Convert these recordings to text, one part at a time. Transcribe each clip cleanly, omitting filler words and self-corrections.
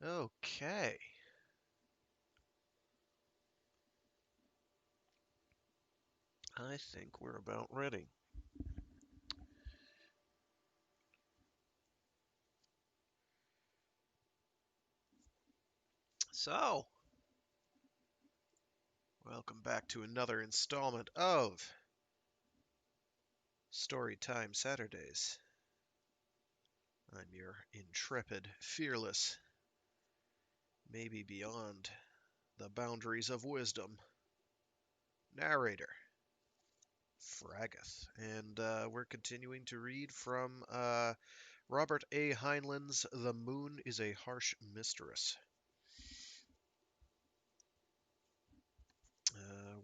Okay. I think we're about ready. So, welcome back to another installment of Storytime Saturdays. I'm your intrepid, fearless, maybe beyond the boundaries of wisdom narrator, Fraggeth. And we're continuing to read from Robert A. Heinlein's The Moon is a Harsh Mistress.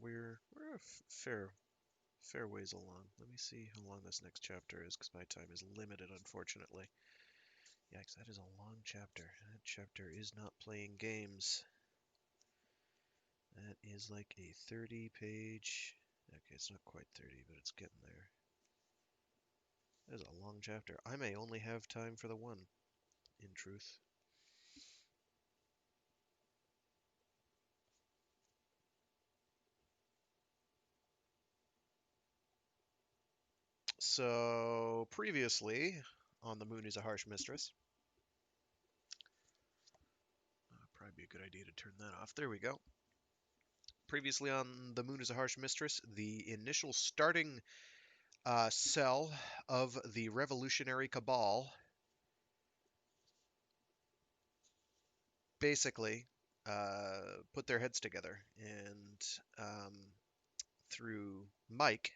We're a fair ways along. Let me see how long this next chapter is, because my time is limited, unfortunately. Yikes, that is a long chapter. That chapter is not playing games. That is like a 30-page... Okay, it's not quite 30, but it's getting there. That is a long chapter. I may only have time for the one, in truth. So, previously, on The Moon is a Harsh Mistress. Probably be a good idea to turn that off. There we go. Previously on The Moon is a Harsh Mistress, the initial starting cell of the revolutionary cabal basically put their heads together and through Mike,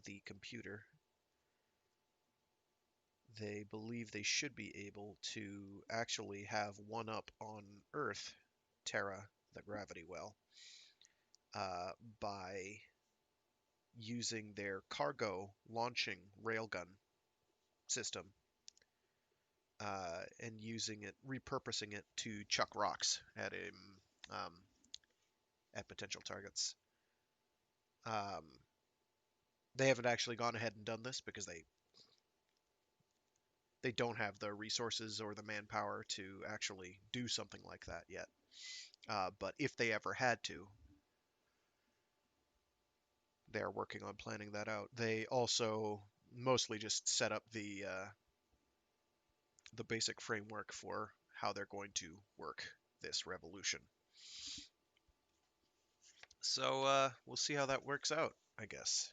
the computer, they believe they should be able to actually have one up on Earth, Terra, the gravity well, by using their cargo launching railgun system and using it, repurposing it to chuck rocks um, at potential targets. Um, they haven't actually gone ahead and done this because they don't have the resources or the manpower to actually do something like that yet. But if they ever had to, they're working on planning that out. They also mostly just set up the basic framework for how they're going to work this revolution. So we'll see how that works out, I guess.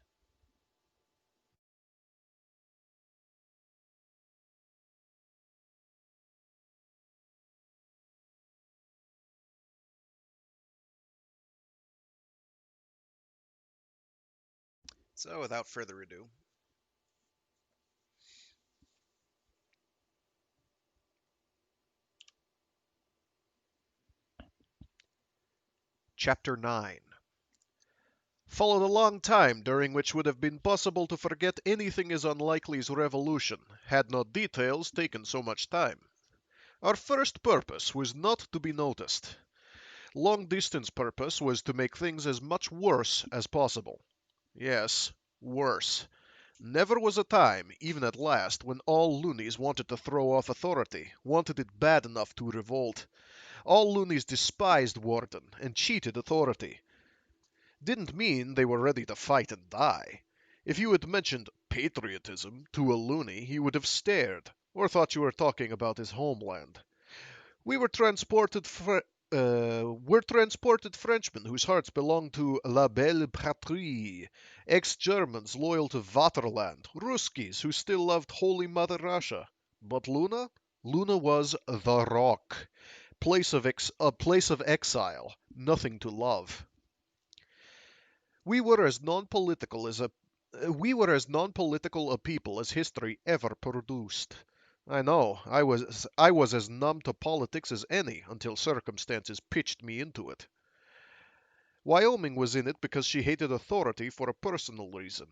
So without further ado, Chapter 9. Followed a long time during which would have been possible to forget anything as unlikely as revolution, had not details taken so much time. Our first purpose was not to be noticed. Long distance purpose was to make things as much worse as possible. Yes, worse. Never was a time, even at last, when all loonies wanted to throw off authority, wanted it bad enough to revolt. All loonies despised Warden and cheated authority. Didn't mean they were ready to fight and die. If you had mentioned patriotism to a loony, he would have stared, or thought you were talking about his homeland. We were transported Frenchmen whose hearts belonged to la belle patrie, ex-Germans loyal to Vaterland, Ruskies who still loved Holy Mother Russia. But Luna? Luna was the Rock, a place of exile, nothing to love. We were as non-political as a we were as non-political a people as history ever produced. I know, I was as numb to politics as any until circumstances pitched me into it. Wyoming was in it because she hated authority for a personal reason.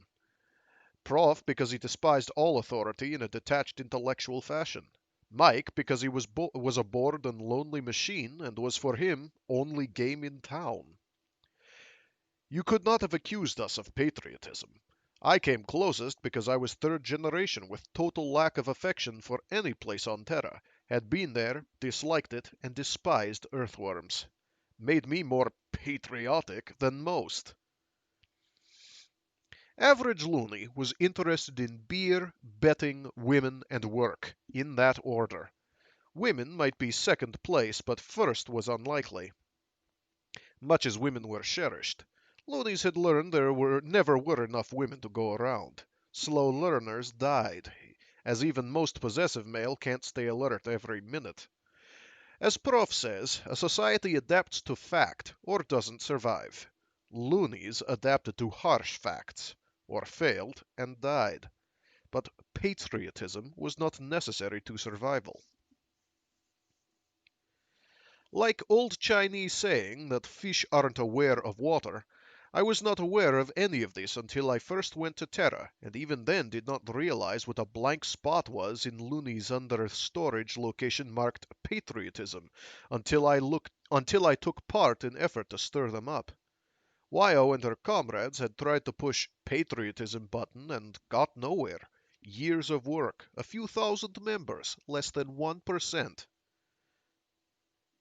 Prof because he despised all authority in a detached intellectual fashion. Mike because he was a bored and lonely machine and was for him only game in town. You could not have accused us of patriotism. I came closest because I was third generation with total lack of affection for any place on Terra, Had been there, disliked it, and despised earthworms. Made me more patriotic than most. Average loony was interested in beer, betting, women, and work, in that order. Women might be second place, but first was unlikely. Much as women were cherished, loonies had learned never were enough women to go around. Slow learners died, as even most possessive male can't stay alert every minute. As Prof says, a society adapts to fact or doesn't survive. Loonies adapted to harsh facts, or failed and died. But patriotism was not necessary to survival. Like old Chinese saying that fish aren't aware of water, I was not aware of any of this until I first went to Terra, and even then did not realize what a blank spot was in Looney's under storage location marked patriotism until I took part in effort to stir them up. Wyo and her comrades had tried to push patriotism button and got nowhere. Years of work, a few thousand members, less than 1%.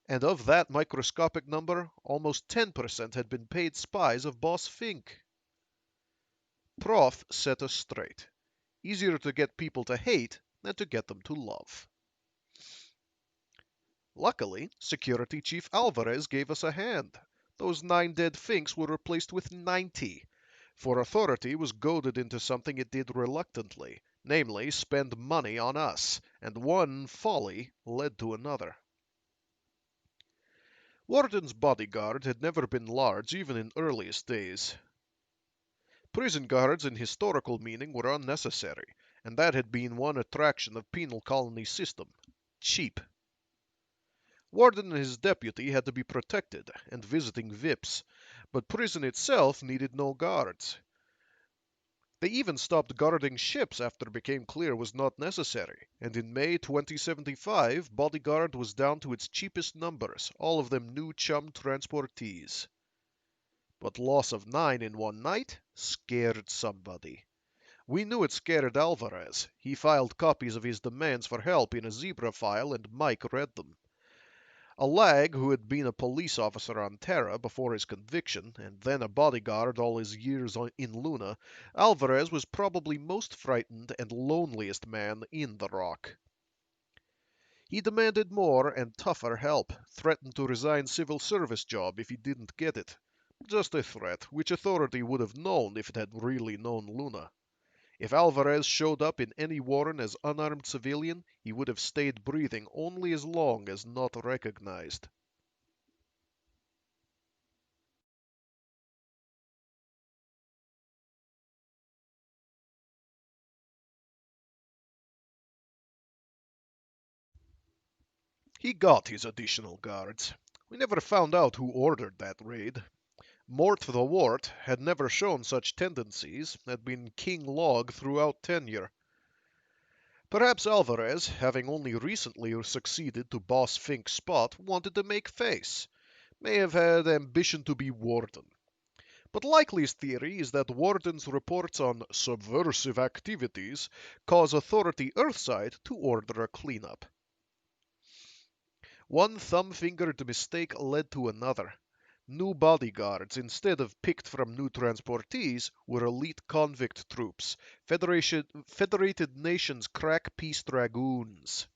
And of that microscopic number, almost 10% had been paid spies of Boss Fink. Prof set us straight. Easier to get people to hate than to get them to love. Luckily, Security Chief Alvarez gave us a hand. Those 9 dead Finks were replaced with 90, for authority was goaded into something it did reluctantly, namely spend money on us, and one folly led to another. Warden's bodyguard had never been large even in earliest days. Prison guards in historical meaning were unnecessary, and that had been one attraction of penal colony system. Cheap. Warden and his deputy had to be protected, and visiting VIPs, but prison itself needed no guards. They even stopped guarding ships after it became clear was not necessary, and in May 2075, bodyguard was down to its cheapest numbers, all of them new chum transportees. But loss of 9 in one night scared somebody. We knew it scared Alvarez. He filed copies of his demands for help in a zebra file, and Mike read them. A lag who had been a police officer on Terra before his conviction, and then a bodyguard all his years in Luna, Alvarez was probably most frightened and loneliest man in the Rock. He demanded more and tougher help, threatened to resign civil service job if he didn't get it. Just a threat, which authority would have known if it had really known Luna. If Alvarez showed up in any warren as unarmed civilian, he would have stayed breathing only as long as not recognized. He got his additional guards. We never found out who ordered that raid. Mort the Wart had never shown such tendencies, had been king log throughout tenure. Perhaps Alvarez, having only recently succeeded to Boss Fink's spot, wanted to make face. May have had ambition to be warden. But likeliest theory is that Warden's reports on subversive activities cause authority Earthside to order a cleanup. One thumb-fingered mistake led to another. New bodyguards, instead of picked from new transportees, were elite convict troops, Federated Nations crack peace dragoons.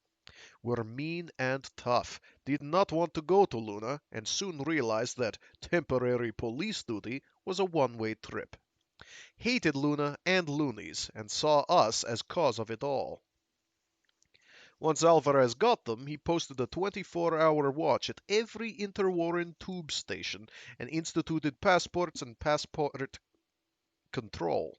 Were mean and tough, did not want to go to Luna, and soon realized that temporary police duty was a one-way trip. Hated Luna and loonies, and saw us as cause of it all. Once Alvarez got them, he posted a 24-hour watch at every interwarren tube station and instituted passports and passport control.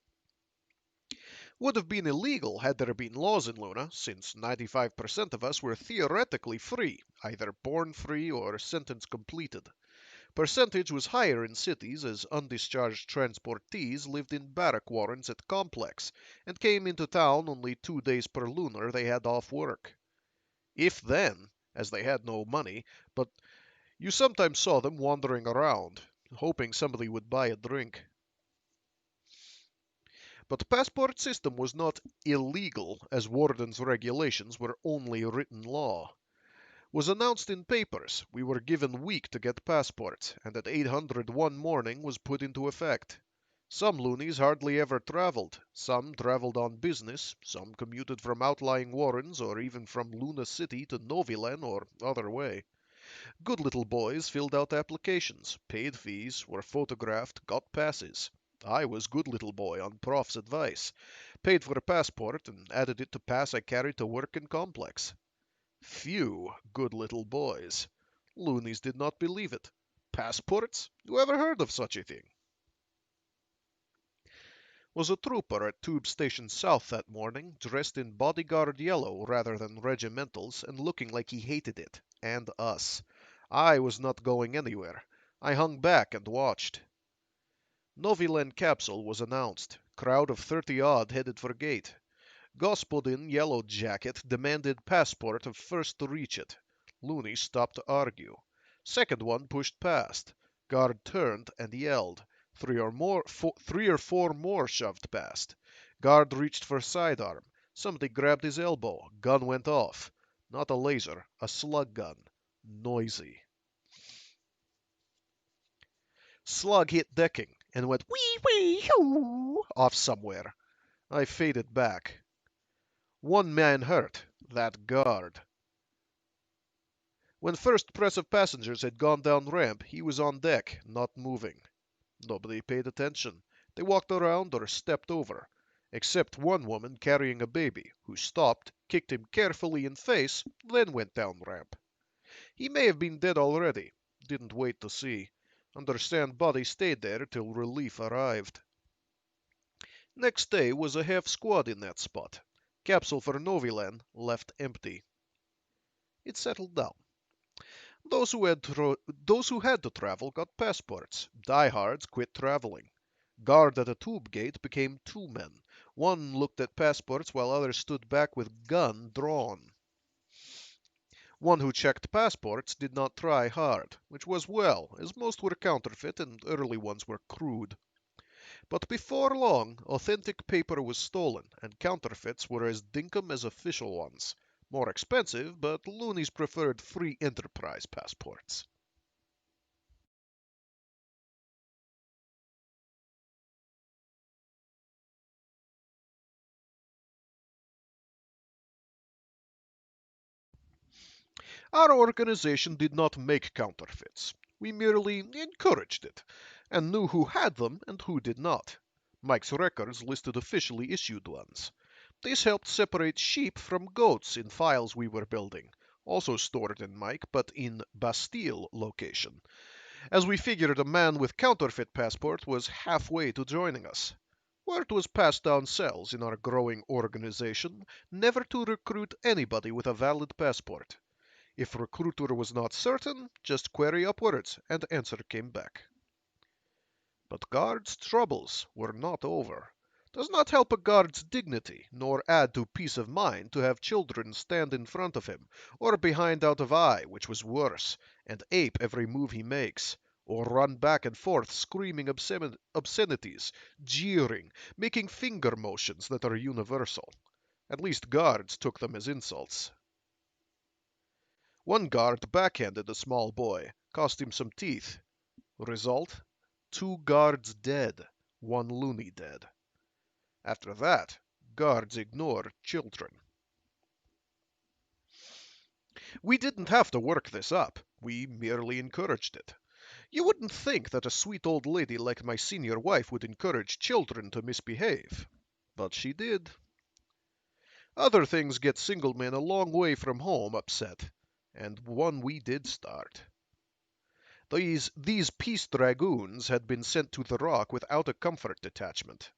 Would have been illegal had there been laws in Luna, since 95% of us were theoretically free, either born free or sentence completed. Percentage was higher in cities as undischarged transportees lived in barrack warrens at Complex and came into town only 2 days per lunar they had off work. If then, as they had no money, but you sometimes saw them wandering around, hoping somebody would buy a drink. But passport system was not illegal, as Warden's regulations were only written law. Was announced in papers. We were given week to get passports, and at 800 one morning was put into effect. Some loonies hardly ever traveled. Some traveled on business. Some commuted from outlying warrens or even from Luna City to Novilen or other way. Good little boys filled out applications, paid fees, were photographed, got passes. I was good little boy on prof's advice. Paid for a passport and added it to pass I carried to work in complex. Phew, good little boys. Loonies did not believe it. Passports? Who ever heard of such a thing? Was a trooper at Tube Station South that morning, dressed in bodyguard yellow rather than regimentals, and looking like he hated it, and us. I was not going anywhere. I hung back and watched. Novilen capsule was announced. Crowd of 30-odd headed for gate. Gospodin Yellow Jacket demanded passport of first to reach it. Looney stopped to argue. Second one pushed past. Guard turned and yelled. Three or four more shoved past. Guard reached for sidearm. Somebody grabbed his elbow. Gun went off. Not a laser, a slug gun. Noisy. Slug hit decking and went wee wee hoo off somewhere. I faded back. One man hurt, that guard. When first press of passengers had gone down ramp, he was on deck, not moving. Nobody paid attention. They walked around or stepped over, except one woman carrying a baby, who stopped, kicked him carefully in face, then went down ramp. He may have been dead already. Didn't wait to see. Understand body stayed there till relief arrived. Next day was a half squad in that spot. Capsule for Novilen left empty. It settled down. Those who had to travel got passports. Diehards quit traveling. Guard at a tube gate became two men. One looked at passports while others stood back with gun drawn. One who checked passports did not try hard, which was well, as most were counterfeit and early ones were crude. But before long, authentic paper was stolen, and counterfeits were as dinkum as official ones. More expensive, but loonies preferred free enterprise passports. Our organization did not make counterfeits. We merely encouraged it, and knew who had them and who did not. Mike's records listed officially issued ones. This helped separate sheep from goats in files we were building, also stored in Mike, but in Bastille location, as we figured a man with counterfeit passport was halfway to joining us. Word was passed down cells in our growing organization never to recruit anybody with a valid passport. If recruiter was not certain, just query upwards, and answer came back. But guard's troubles were not over. Does not help a guard's dignity, nor add to peace of mind to have children stand in front of him, or behind out of eye, which was worse, and ape every move he makes, or run back and forth screaming obscenities, jeering, making finger motions that are universal. At least guards took them as insults. One guard backhanded a small boy, cost him some teeth. Result? Two guards dead, one loony dead. After that, guards ignore children. We didn't have to work this up. We merely encouraged it. You wouldn't think that a sweet old lady like my senior wife would encourage children to misbehave. But she did. Other things get single men a long way from home upset, and one we did start. These peace dragoons had been sent to the Rock without a comfort detachment.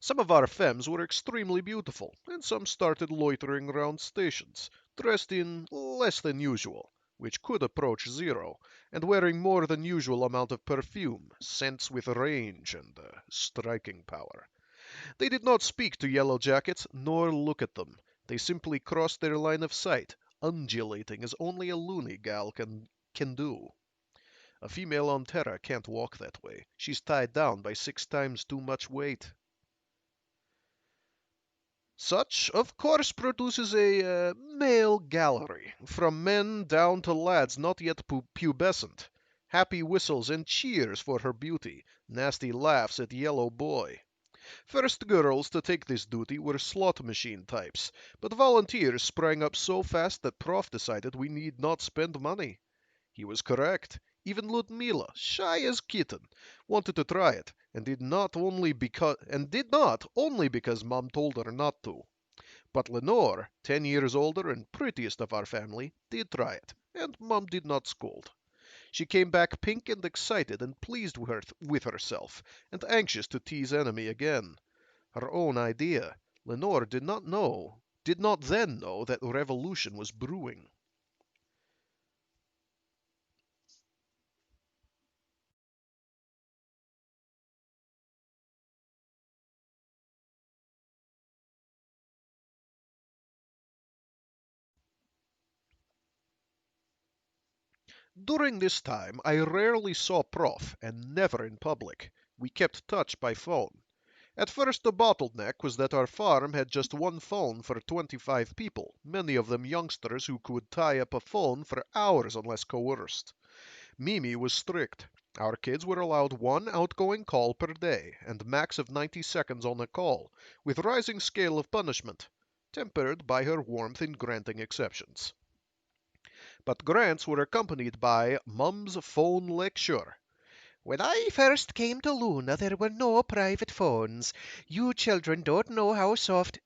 Some of our femmes were extremely beautiful, and some started loitering around stations, dressed in less than usual, which could approach zero, and wearing more than usual amount of perfume, scents with range and striking power. They did not speak to Yellow Jackets, nor look at them. They simply crossed their line of sight, undulating as only a loony gal can do. A female on Terra can't walk that way. She's tied down by 6 times too much weight. Such, of course, produces a male gallery, from men down to lads not yet pubescent. Happy whistles and cheers for her beauty, nasty laughs at yellow boy. First girls to take this duty were slot machine types, but volunteers sprang up so fast that Prof decided we need not spend money. He was correct. Even Ludmila, shy as kitten, wanted to try it, and did not only because Mom told her not to. But Lenore, 10 years older and prettiest of our family, did try it, and Mom did not scold. She came back pink and excited and pleased with herself, and anxious to tease Enemy again. Her own idea. Lenore did not then know that revolution was brewing. During this time I rarely saw Prof, and never in public. We kept touch by phone. At first the bottleneck was that our farm had just one phone for 25 people, many of them youngsters who could tie up a phone for hours unless coerced. Mimi was strict. Our kids were allowed one outgoing call per day, and max of 90 seconds on a call, with rising scale of punishment, tempered by her warmth in granting exceptions. But grants were accompanied by Mum's phone lecture. When I first came to Luna, there were no private phones. You children don't know how soft.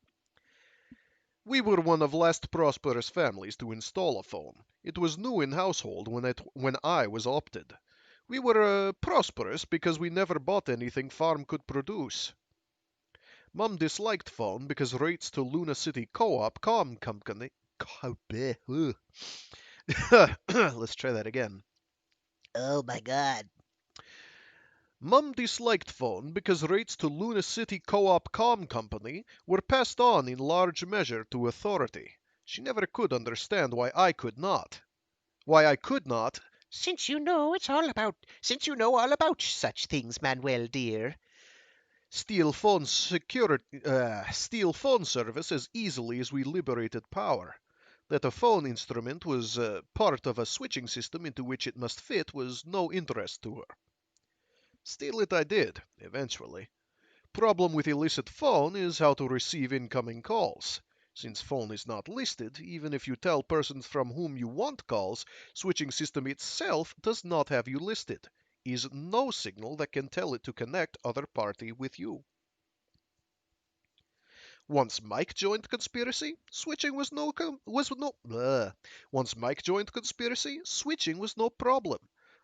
We were one of last prosperous families to install a phone. It was new in household when I was opted. We were prosperous because we never bought anything farm could produce. Mum disliked phone because rates to Luna City Co-op Com Company. Let's try that again. Oh my god. Mum disliked phone because rates to Luna City Co-op Com Company were passed on in large measure to authority. She never could understand why I could not. Why I could not. Since you know all about such things, Manuel dear. Steal phone service as easily as we liberated power. That a phone instrument was part of a switching system into which it must fit was no interest to her. Steal it I did, eventually. Problem with illicit phone is how to receive incoming calls. Since phone is not listed, even if you tell persons from whom you want calls, switching system itself does not have you listed. Is no signal that can tell it to connect other party with you. Once Mike joined conspiracy, switching was no com- was no. Once Mike joined conspiracy, switching was no problem.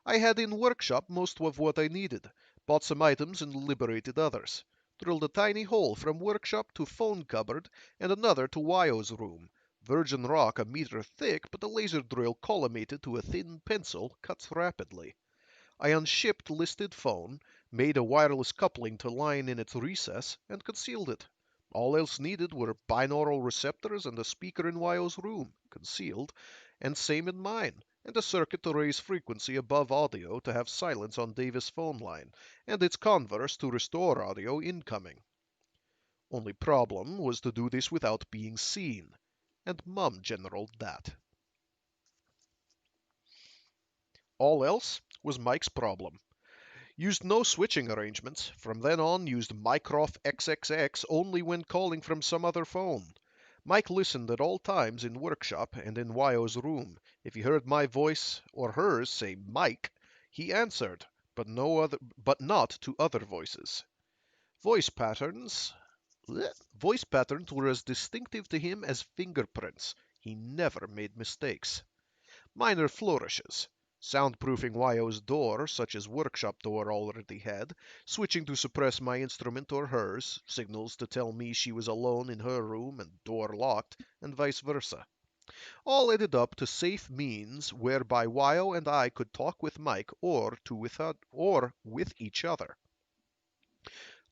I had in workshop most of what I needed, bought some items and liberated others. Drilled a tiny hole from workshop to phone cupboard and another to Wyo's room. Virgin rock a meter thick, but the laser drill collimated to a thin pencil cuts rapidly. I unshipped listed phone, made a wireless coupling to line in its recess, and concealed it. All else needed were binaural receptors and a speaker in Wyo's room, concealed, and same in mine, and a circuit to raise frequency above audio to have silence on Davis' phone line, and its converse to restore audio incoming. Only problem was to do this without being seen, and Mum generaled that. All else was Mike's problem. Used no switching arrangements. From then on used Mycroft XXX only when calling from some other phone. Mike listened at all times in workshop and in Wyo's room. If he heard my voice or hers say Mike, he answered, but not to other voices. Voice patterns Voice patterns were as distinctive to him as fingerprints. He never made mistakes. Minor flourishes. Soundproofing Wyo's door, such as workshop door already had, switching to suppress my instrument or hers, signals to tell me she was alone in her room and door locked, and vice versa. All added up to safe means whereby Wyo and I could talk with Mike or with each other,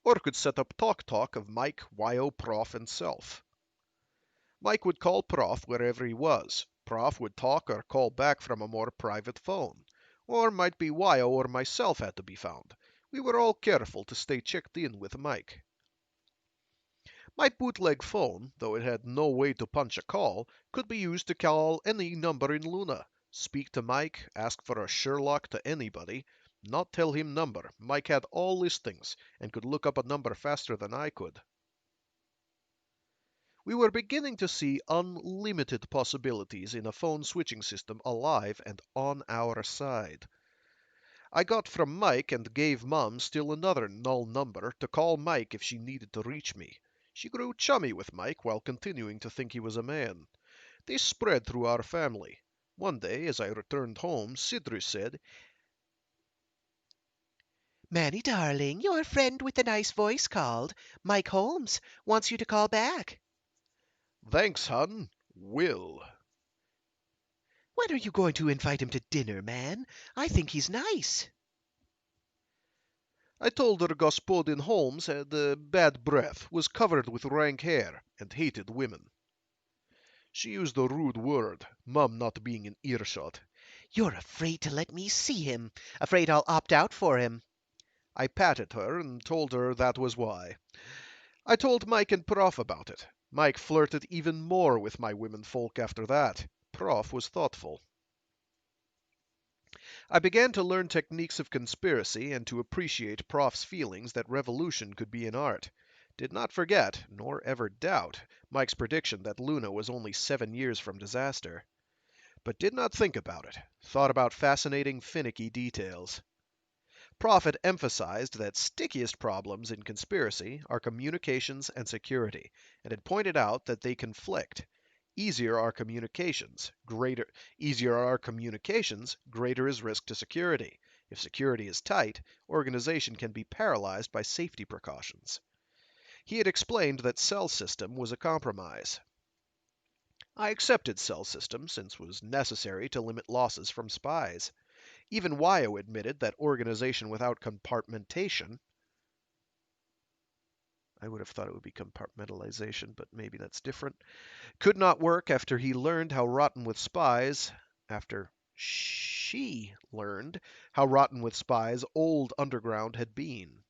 or could set up talk of Mike, Wyo, Prof, and self. Mike would call Prof wherever he was. Prof would talk or call back from a more private phone. Or might be Wyo or myself had to be found. We were all careful to stay checked in with Mike. My bootleg phone, though it had no way to punch a call, could be used to call any number in Luna. Speak to Mike, ask for a Sherlock to anybody. Not tell him number. Mike had all listings and could look up a number faster than I could. We were beginning to see unlimited possibilities in a phone switching system alive and on our side. I got from Mike and gave Mom still another null number to call Mike if she needed to reach me. She grew chummy with Mike while continuing to think he was a man. This spread through our family. One day, as I returned home, Sidrus said, Manny, darling, your friend with the nice voice called. Mike Holmes wants you to call back. "Thanks, hon. Will." When are you going to invite him to dinner, man? I think he's nice. I told her Господин Holmes had bad breath, was covered with rank hair, and hated women. She used a rude word, Mum not being in earshot. You're afraid to let me see him. Afraid I'll opt out for him. I patted her and told her that was why. I told Mike and Prof about it. Mike flirted even more with my womenfolk after that. Prof was thoughtful. I began to learn techniques of conspiracy and to appreciate Prof's feelings that revolution could be an art. Did not forget, nor ever doubt, Mike's prediction that Luna was only 7 years from disaster. But did not think about it. Thought about fascinating, finicky details. Prof had emphasized that stickiest problems in conspiracy are communications and security, and had pointed out that they conflict. Easier are communications, greater is risk to security. If security is tight, organization can be paralyzed by safety precautions. He had explained that cell system was a compromise. I accepted cell system since it was necessary to limit losses from spies. Even Wyo admitted that organization without compartmentation, I would have thought it would be compartmentalization, but maybe that's different, could not work after he learned how rotten with spies, after she learned how rotten with spies old underground had been.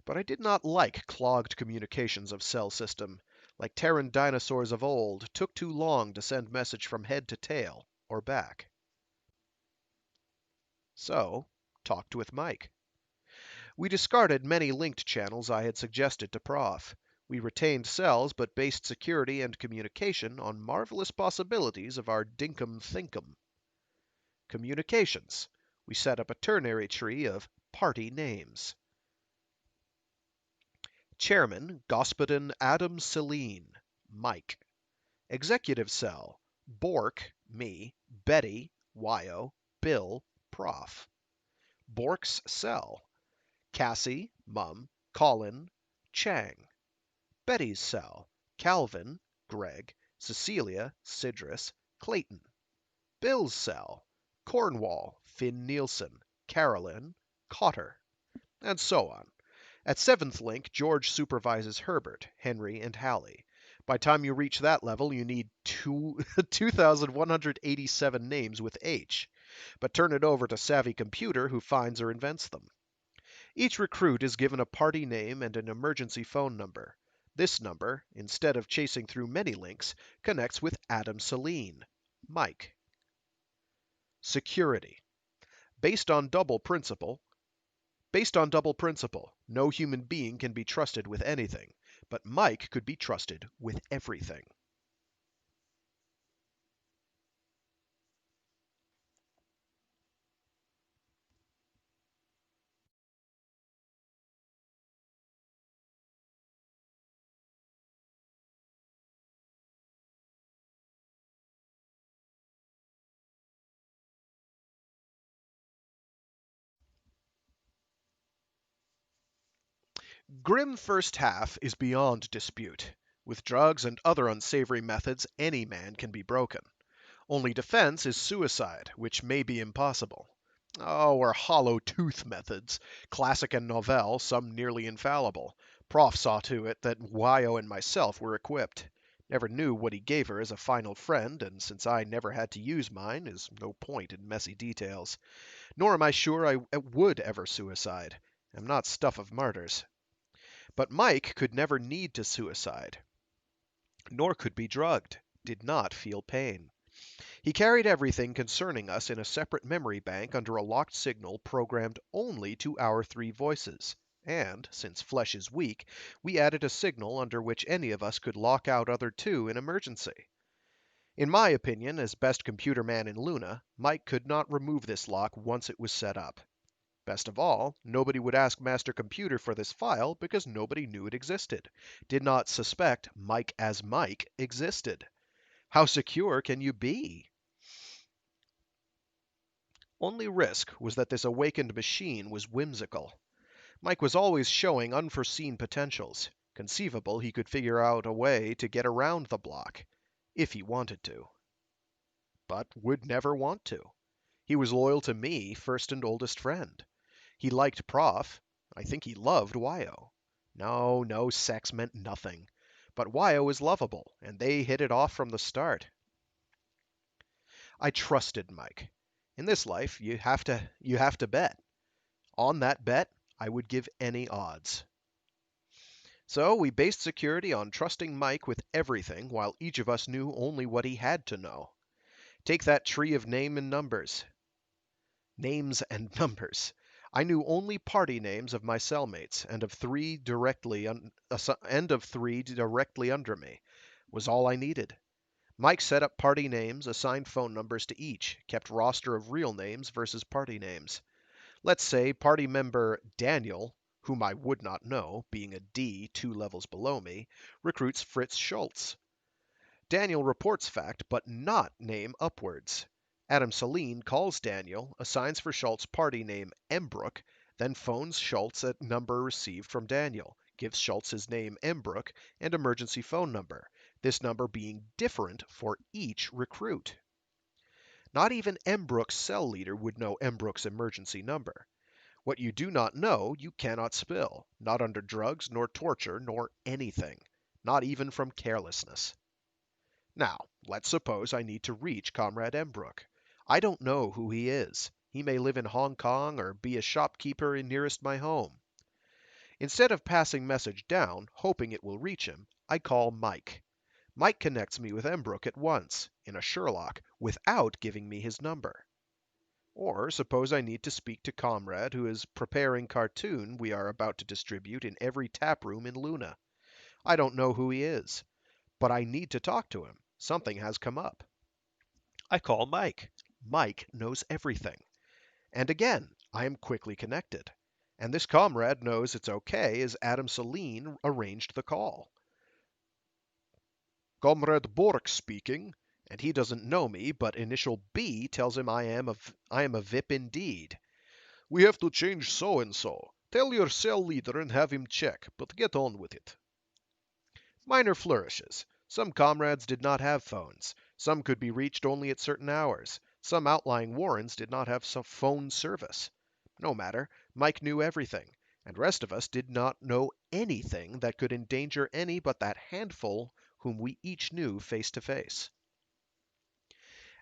But I did not like clogged communications of cell system. Like Terran dinosaurs of old, took too long to send message from head to tail, or back. So, talked with Mike. We discarded many linked channels I had suggested to Prof. We retained cells but based security and communication on marvelous possibilities of our dinkum thinkum. Communications. We set up a ternary tree of party names. Chairman, Господин Adam Celine, Mike. Executive cell, Bork, me, Betty, Wyo, Bill, Prof. Bork's cell, Cassie, Mum, Colin, Chang. Betty's cell, Calvin, Gregg, Cecilia, Sidrus, Clayton. Bill's cell, Cornwall, Finn Nielsen, Carolyn, Cotter, and so on. At seventh link, George supervises Herbert, Henry, and Hallie. By time you reach that level, you need 2,187 names with H, but turn it over to Savvy Computer who finds or invents them. Each recruit is given a party name and an emergency phone number. This number, instead of chasing through many links, connects with Adam Celine, Mike. Security. Based on double principle, no human being can be trusted with anything, but Mike could be trusted with everything. Grim first half is beyond dispute. With drugs and other unsavory methods, any man can be broken. Only defense is suicide, which may be impossible. Oh, or hollow tooth methods, classic and novel, some nearly infallible. Prof saw to it that Wyo and myself were equipped. Never knew what he gave her as a final friend, and since I never had to use mine, is no point in messy details. Nor am I sure I would ever suicide. I'm not stuff of martyrs. But Mike could never need to suicide, nor could be drugged, did not feel pain. He carried everything concerning us in a separate memory bank under a locked signal programmed only to our three voices. And, since flesh is weak, we added a signal under which any of us could lock out other two in emergency. In my opinion, as best computer man in Luna, Mike could not remove this lock once it was set up. Best of all, nobody would ask Master Computer for this file because nobody knew it existed, did not suspect Mike as Mike existed. How secure can you be? Only risk was that this awakened machine was whimsical. Mike was always showing unforeseen potentials. Conceivable he could figure out a way to get around the block, if he wanted to. But would never want to. He was loyal to me, first and oldest friend. He liked Prof. I think he loved Wyo. No, sex meant nothing. But Wyo was lovable, and they hit it off from the start. I trusted Mike. In this life, you have to bet. On that bet, I would give any odds. So we based security on trusting Mike with everything, while each of us knew only what he had to know. Take that tree of names and numbers. I knew only party names of my cellmates, and of three directly under me. Was all I needed. Mike set up party names, assigned phone numbers to each, kept roster of real names versus party names. Let's say party member Daniel, whom I would not know, being a D 2 levels below me, recruits Fritz Schultz. Daniel reports fact, but not name upwards. Adam Saline calls Daniel, assigns for Schultz party name Embrook, then phones Schultz at number received from Daniel, gives Schultz his name Embrook and emergency phone number, this number being different for each recruit. Not even Embrook's cell leader would know Embrook's emergency number. What you do not know, you cannot spill, not under drugs, nor torture, nor anything, not even from carelessness. Now, let's suppose I need to reach Comrade Embrook. I don't know who he is. He may live in Hong Kong or be a shopkeeper in nearest my home. Instead of passing message down, hoping it will reach him, I call Mike. Mike connects me with Embrook at once, in a Sherlock, without giving me his number. Or suppose I need to speak to Comrade who is preparing cartoon we are about to distribute in every taproom in Luna. I don't know who he is, but I need to talk to him. Something has come up. I call Mike. Mike knows everything. And again, I am quickly connected. And this comrade knows it's okay as Adam Saline arranged the call. Comrade Bork speaking, and he doesn't know me, but initial B tells him I am a VIP indeed. We have to change so-and-so. Tell your cell leader and have him check, but get on with it. Minor flourishes. Some comrades did not have phones. Some could be reached only at certain hours. Some outlying warrens did not have some phone service. No matter, Mike knew everything, and rest of us did not know anything that could endanger any but that handful whom we each knew face to face.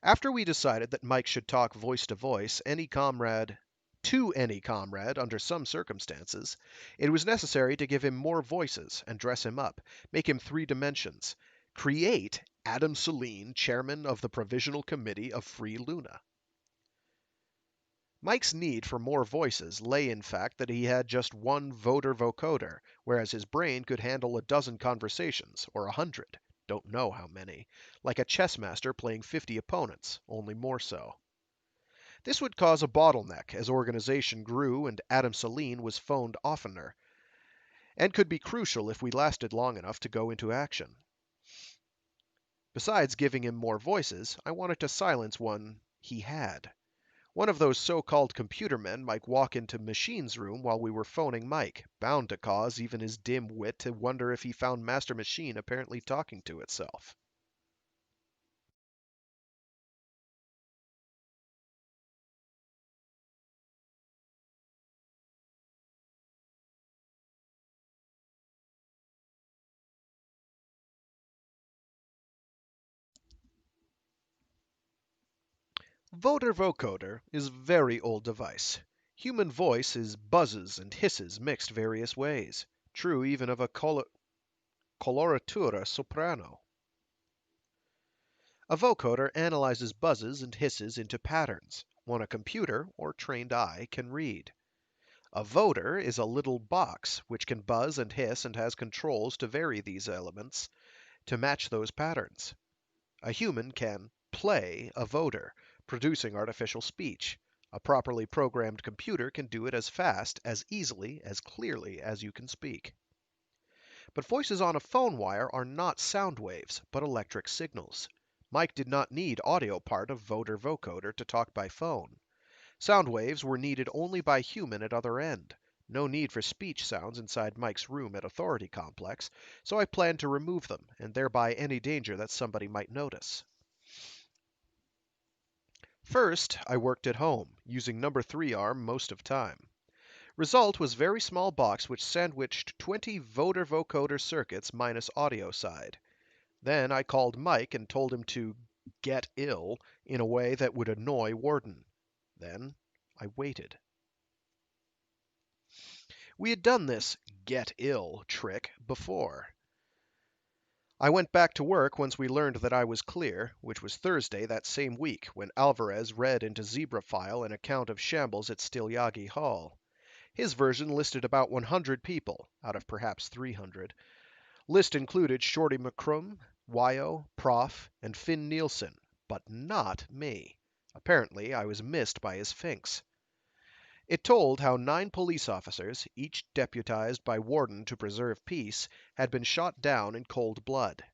After we decided that Mike should talk voice to voice, to any comrade under some circumstances, it was necessary to give him more voices and dress him up, make him 3 dimensions, create Adam Saline chairman of the Provisional Committee of Free Luna. Mike's need for more voices lay in fact that he had just one voter vocoder, whereas his brain could handle a dozen conversations, or 100, don't know how many, like a chess master playing 50 opponents, only more so. This would cause a bottleneck as organization grew and Adam Saline was phoned oftener, and could be crucial if we lasted long enough to go into action. Besides giving him more voices, I wanted to silence one he had. One of those so-called computer men might walk into Machine's room while we were phoning Mike, bound to cause even his dim wit to wonder if he found Master Machine apparently talking to itself. Voter vocoder is a very old device. Human voice is buzzes and hisses mixed various ways. True even of a coloratura soprano. A vocoder analyzes buzzes and hisses into patterns, one a computer or trained eye can read. A voter is a little box which can buzz and hiss and has controls to vary these elements to match those patterns. A human can play a voter, producing artificial speech. A properly programmed computer can do it as fast, as easily, as clearly as you can speak. But voices on a phone wire are not sound waves, but electric signals. Mike did not need audio part of voter vocoder to talk by phone. Sound waves were needed only by human at other end. No need for speech sounds inside Mike's room at Authority Complex, so I planned to remove them, and thereby any danger that somebody might notice. First, I worked at home, using number 3 arm most of time. Result was very small box which sandwiched 20 voter vocoder circuits minus audio side. Then I called Mike and told him to get ill in a way that would annoy Warden. Then I waited. We had done this get ill trick before. I went back to work once we learned that I was clear, which was Thursday that same week when Alvarez read into Zebra File an account of shambles at Stilyagi Hall. His version listed about 100 people, out of perhaps 300. List included Shorty McCrum, Wyo, Prof, and Finn Nielsen, but not me. Apparently, I was missed by his finks. It told how 9 police officers, each deputized by Warden to preserve peace, had been shot down in cold blood.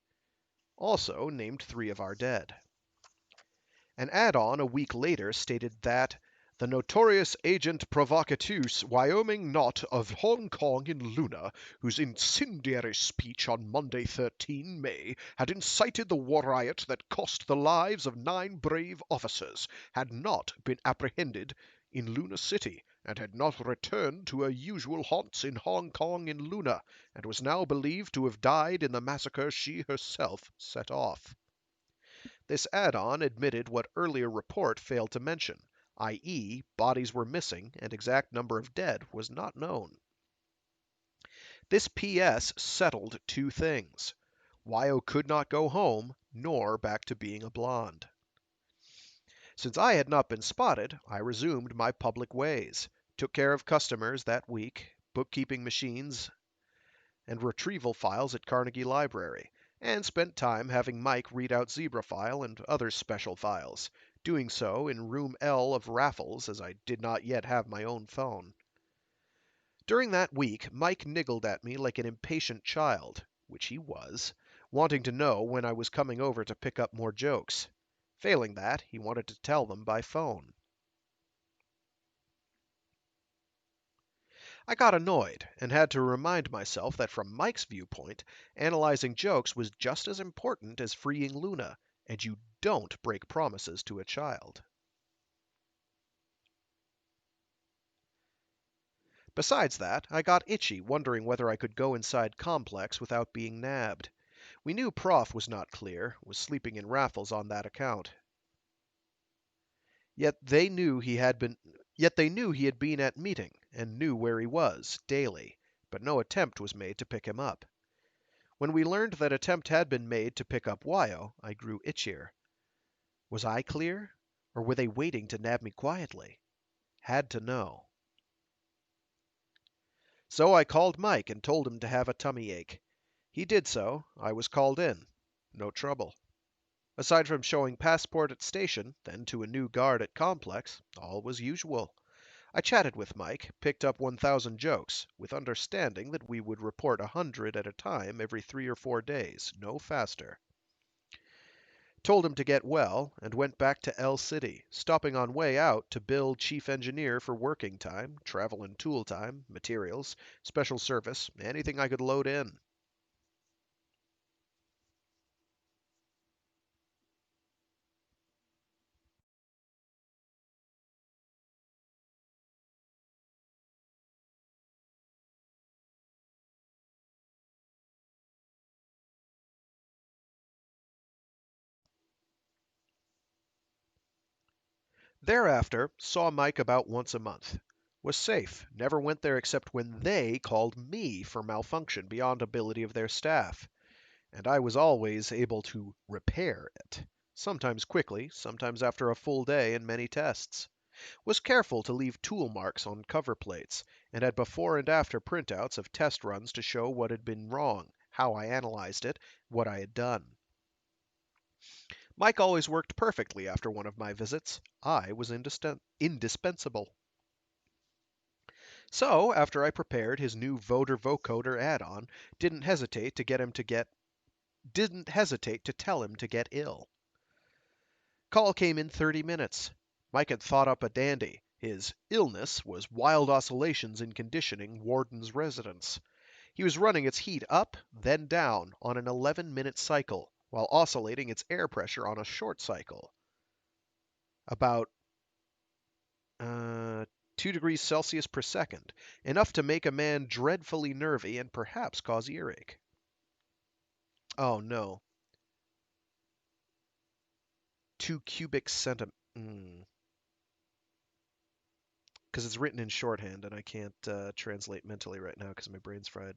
Also named 3 of our dead. An add-on a week later stated that the notorious agent provocateur Wyoming Knot of Hong Kong in Luna, whose incendiary speech on Monday 13 May had incited the war riot that cost the lives of 9 brave officers, had not been apprehended in Luna City, and had not returned to her usual haunts in Hong Kong in Luna, and was now believed to have died in the massacre she herself set off. This add-on admitted what earlier report failed to mention, i.e., bodies were missing and exact number of dead was not known. This PS settled 2 things. Wyo could not go home, nor back to being a blonde. Since I had not been spotted, I resumed my public ways, took care of customers that week, bookkeeping machines, and retrieval files at Carnegie Library, and spent time having Mike read out Zebra File and other special files, doing so in room L of Raffles as I did not yet have my own phone. During that week, Mike niggled at me like an impatient child, which he was, wanting to know when I was coming over to pick up more jokes. Failing that, he wanted to tell them by phone. I got annoyed and had to remind myself that from Mike's viewpoint, analyzing jokes was just as important as freeing Luna, and you don't break promises to a child. Besides that, I got itchy wondering whether I could go inside Complex without being nabbed. We knew Prof was not clear, was sleeping in Raffles on that account. Yet they knew he had been at meeting, and knew where he was, daily, but no attempt was made to pick him up. When we learned that attempt had been made to pick up Wyo, I grew itchier. Was I clear? Or were they waiting to nab me quietly? Had to know. So I called Mike and told him to have a tummy ache. He did so. I was called in. No trouble. Aside from showing passport at station, then to a new guard at complex, all was usual. I chatted with Mike, picked up 1,000 jokes, with understanding that we would report 100 at a time every 3 or 4 days, no faster. Told him to get well, and went back to L City, stopping on way out to bill chief engineer for working time, travel and tool time, materials, special service, anything I could load in. Thereafter, saw Mike about once a month. Was safe, never went there except when they called me for malfunction beyond ability of their staff, and I was always able to repair it. Sometimes quickly, sometimes after a full day and many tests. Was careful to leave tool marks on cover plates, and had before and after printouts of test runs to show what had been wrong, how I analyzed it, what I had done. Mike always worked perfectly after one of my visits. I was indispensable. So, after I prepared his new voter vocoder add-on, didn't hesitate to tell him to get ill. Call came in 30 minutes. Mike had thought up a dandy. His illness was wild oscillations in conditioning Warden's residence. He was running its heat up, then down on an 11-minute cycle, while oscillating its air pressure on a short cycle. About 2 degrees Celsius per second, enough to make a man dreadfully nervy and perhaps cause earache. Oh no, 2 cubic centimeters. Because it's written in shorthand and I can't translate mentally right now because my brain's fried.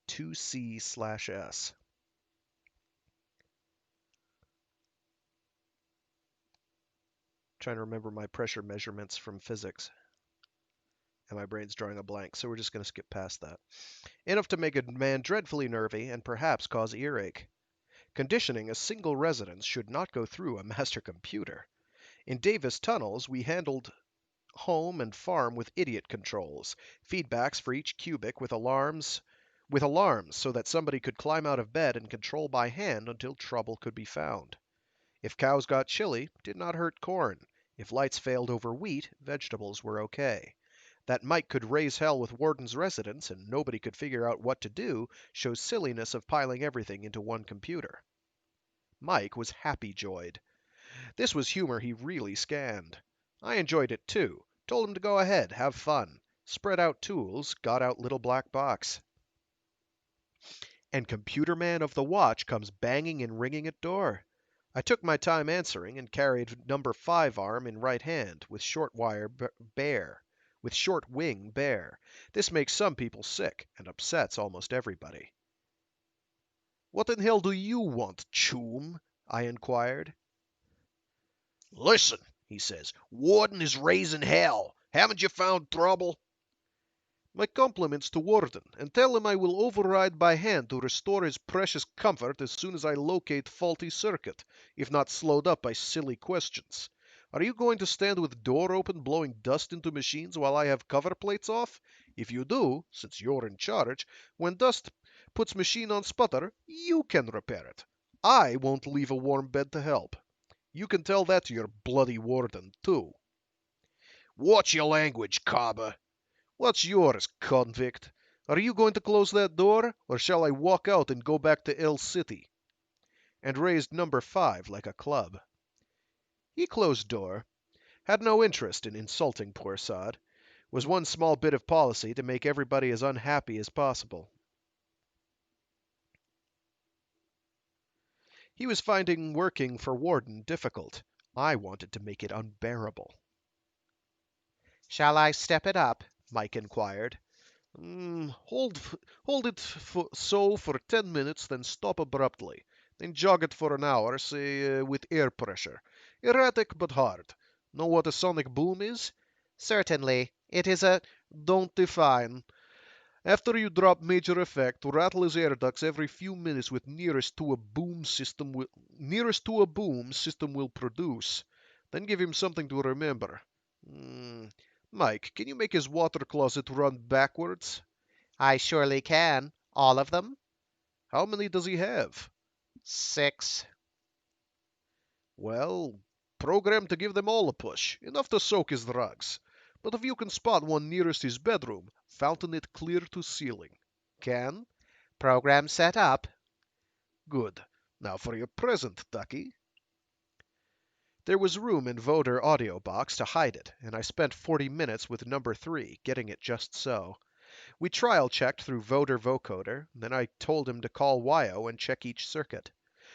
2C/S. Trying to remember my pressure measurements from physics. And my brain's drawing a blank, so we're just going to skip past that. Enough to make a man dreadfully nervy and perhaps cause earache. Conditioning a single residence should not go through a master computer. In Davis tunnels, we handled home and farm with idiot controls, feedbacks for each cubic with alarms so that somebody could climb out of bed and control by hand until trouble could be found. If cows got chilly, did not hurt corn. If lights failed over wheat, vegetables were okay. That Mike could raise hell with Warden's residence and nobody could figure out what to do shows silliness of piling everything into one computer. Mike was happy-joyed. This was humor he really scanned. I enjoyed it too. Told him to go ahead, have fun. Spread out tools, got out little black box. And Computer Man of the Watch comes banging and ringing at door. I took my time answering and carried number 5 arm in right hand, with short wing bare. This makes some people sick and upsets almost everybody. What in hell do you want, choom? I inquired. Listen, he says, Warden is raising hell. Haven't you found trouble? My compliments to Warden, and tell him I will override by hand to restore his precious comfort as soon as I locate faulty circuit, if not slowed up by silly questions. Are you going to stand with door open blowing dust into machines while I have cover plates off? If you do, since you're in charge, when dust puts machine on sputter, you can repair it. I won't leave a warm bed to help. You can tell that to your bloody Warden, too. Watch your language, Cobber. What's yours, convict? Are you going to close that door, or shall I walk out and go back to El City? And raised number 5 like a club. He closed door. Had no interest in insulting poor sod. Was one small bit of policy to make everybody as unhappy as possible. He was finding working for Warden difficult. I wanted to make it unbearable. Shall I step it up? Mike inquired. Hold it for 10 minutes, then stop abruptly. Then jog it for an hour, say with air pressure. Erratic but hard. Know what a sonic boom is? Certainly. It is a... Don't define. After you drop major effect, rattle his air ducts every few minutes with nearest to a boom system will produce. Then give him something to remember. Mike, can you make his water closet run backwards? I surely can. All of them? How many does he have? 6. Well, program to give them all a push, enough to soak his drugs. But if you can spot one nearest his bedroom, fountain it clear to ceiling. Can? Program set up. Good. Now for your present, ducky. There was room in voter audio box to hide it, and I spent 40 minutes with number 3, getting it just so. We trial checked through voter vocoder, then I told him to call WIO and check each circuit.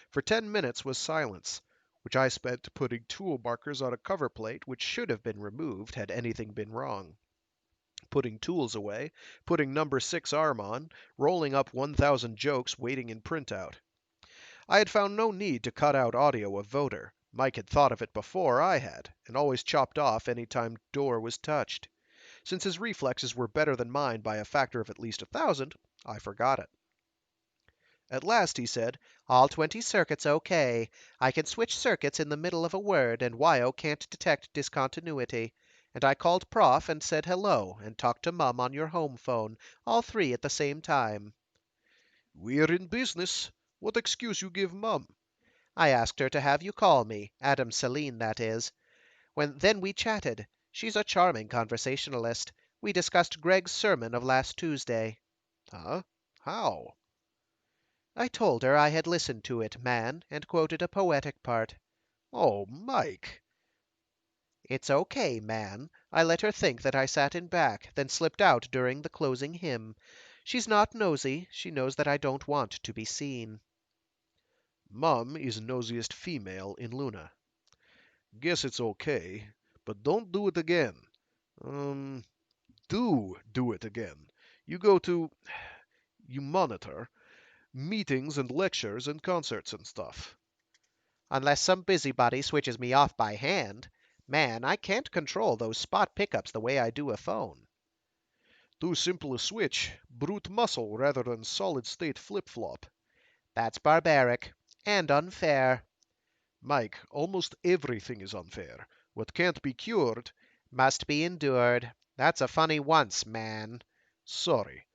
For 10 minutes was silence, which I spent putting tool markers on a cover plate which should have been removed had anything been wrong, putting tools away, putting number 6 arm on, rolling up 1,000 jokes waiting in printout. I had found no need to cut out audio of voter. Mike had thought of it before I had, and always chopped off any time door was touched. Since his reflexes were better than mine by a factor of at least 1,000, I forgot it. At last he said, "All 20 circuits okay. I can switch circuits in the middle of a word, and WIO can't detect discontinuity. And I called Prof and said hello, and talked to Mum on your home phone, all 3 at the same time." "We're in business. What excuse you give Mum?" "I asked her to have you call me, Adam Celine, that is. Then we chatted. She's a charming conversationalist. We discussed Gregg's sermon of last Tuesday." "Huh? How?" "I told her I had listened to it, man, and quoted a poetic part." "Oh, Mike!" "It's okay, man. I let her think that I sat in back, then slipped out during the closing hymn. She's not nosy. She knows that I don't want to be seen." Mum is nosiest female in Luna. "Guess it's okay, but don't do it again. Um, do it again. You go to, you monitor, meetings and lectures and concerts and stuff." "Unless some busybody switches me off by hand. Man, I can't control those spot pickups the way I do a phone." "Too simple a switch. Brute muscle rather than solid state flip flop." "That's barbaric. And unfair." "Mike, almost everything is unfair. What can't be cured—" "Must be endured. That's a funny once, man." "Sorry.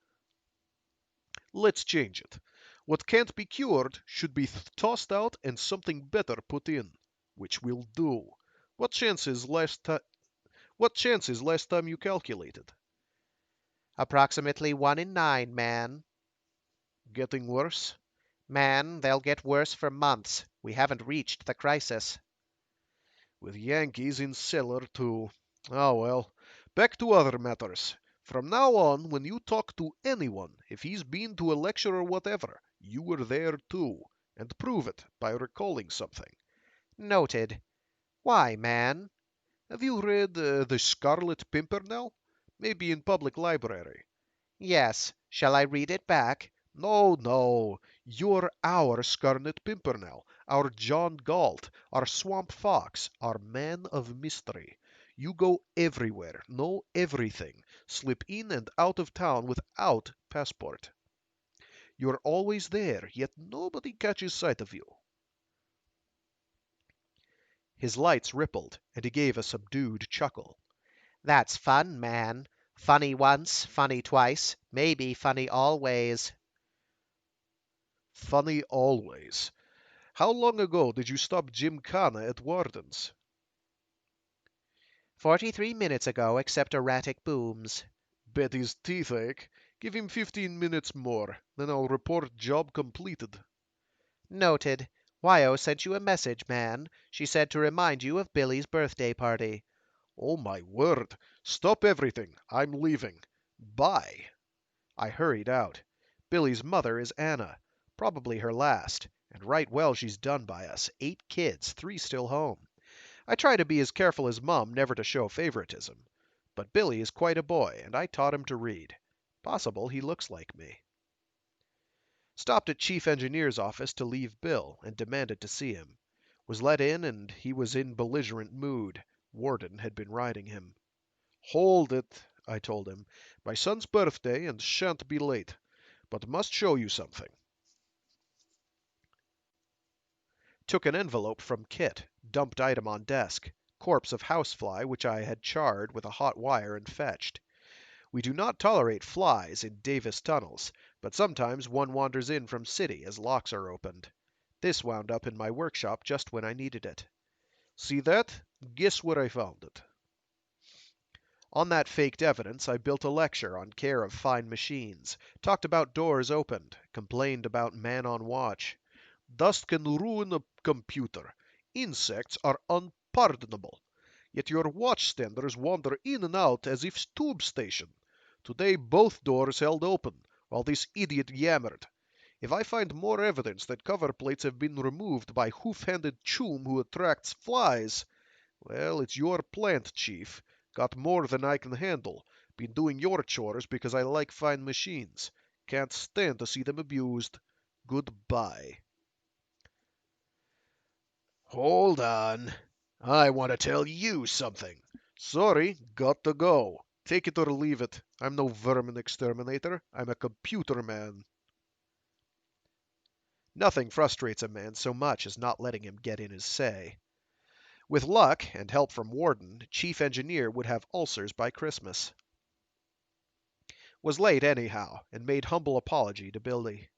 Let's change it. What can't be cured should be tossed out and something better put in. Which we'll do. What chances last time you calculated?" "Approximately 1 in 9, man." "Getting worse?" "Man, they'll get worse for months. We haven't reached the crisis." "With Yankees in cellar too. Ah well. Back to other matters. From now on, when you talk to anyone, if he's been to a lecture or whatever, you were there too. And prove it by recalling something." "Noted. Why, man?" "Have you read The Scarlet Pimpernel? Maybe in public library." "Yes. Shall I read it back?" "No, no. You're our Scarlet Pimpernel, our John Galt, our Swamp Fox, our man of mystery. You go everywhere, know everything, slip in and out of town without passport. You're always there, yet nobody catches sight of you." His lights rippled, and he gave a subdued chuckle. "That's fun, man. Funny once, funny twice, maybe funny always." "Funny always. How long ago did you stop Gymkhana at Warden's?" 43 minutes ago, except erratic booms." "Bet his teeth ache. Give him 15 minutes more, then I'll report job completed." "Noted. Wyo sent you a message, man. She said to remind you of Billy's birthday party." "Oh my word. Stop everything. I'm leaving. Bye." I hurried out. Billy's mother is Anna, probably her last, and right well she's done by us. 8 kids, 3 still home. I try to be as careful as Mum never to show favoritism. But Billy is quite a boy, and I taught him to read. Possible he looks like me. Stopped at Chief Engineer's office to leave Bill, and demanded to see him. Was let in, and he was in belligerent mood. Warden had been riding him. "Hold it," I told him. "My son's birthday, and shan't be late. But must show you something." Took an envelope from Kit. Dumped item on desk. Corpse of housefly which I had charred with a hot wire and fetched. We do not tolerate flies in Davis tunnels, but sometimes one wanders in from city as locks are opened. This wound up in my workshop just when I needed it. "See that? Guess where I found it." On that faked evidence I built a lecture on care of fine machines, talked about doors opened, complained about man on watch. "Dust can ruin a computer. Insects are unpardonable. Yet your watchstanders wander in and out as if tube station. Today both doors held open, while this idiot yammered. If I find more evidence that cover plates have been removed by hoof-handed chum who attracts flies, well, it's your plant, Chief. Got more than I can handle. Been doing your chores because I like fine machines. Can't stand to see them abused. Goodbye. Hold on. I want to tell you something. Sorry, got to go. Take it or leave it. I'm no vermin exterminator. I'm a computer man. Nothing frustrates a man so much as not letting him get in his say. With luck and help from Warden, Chief Engineer would have ulcers by Christmas. Was late anyhow, and made humble apology to Billy.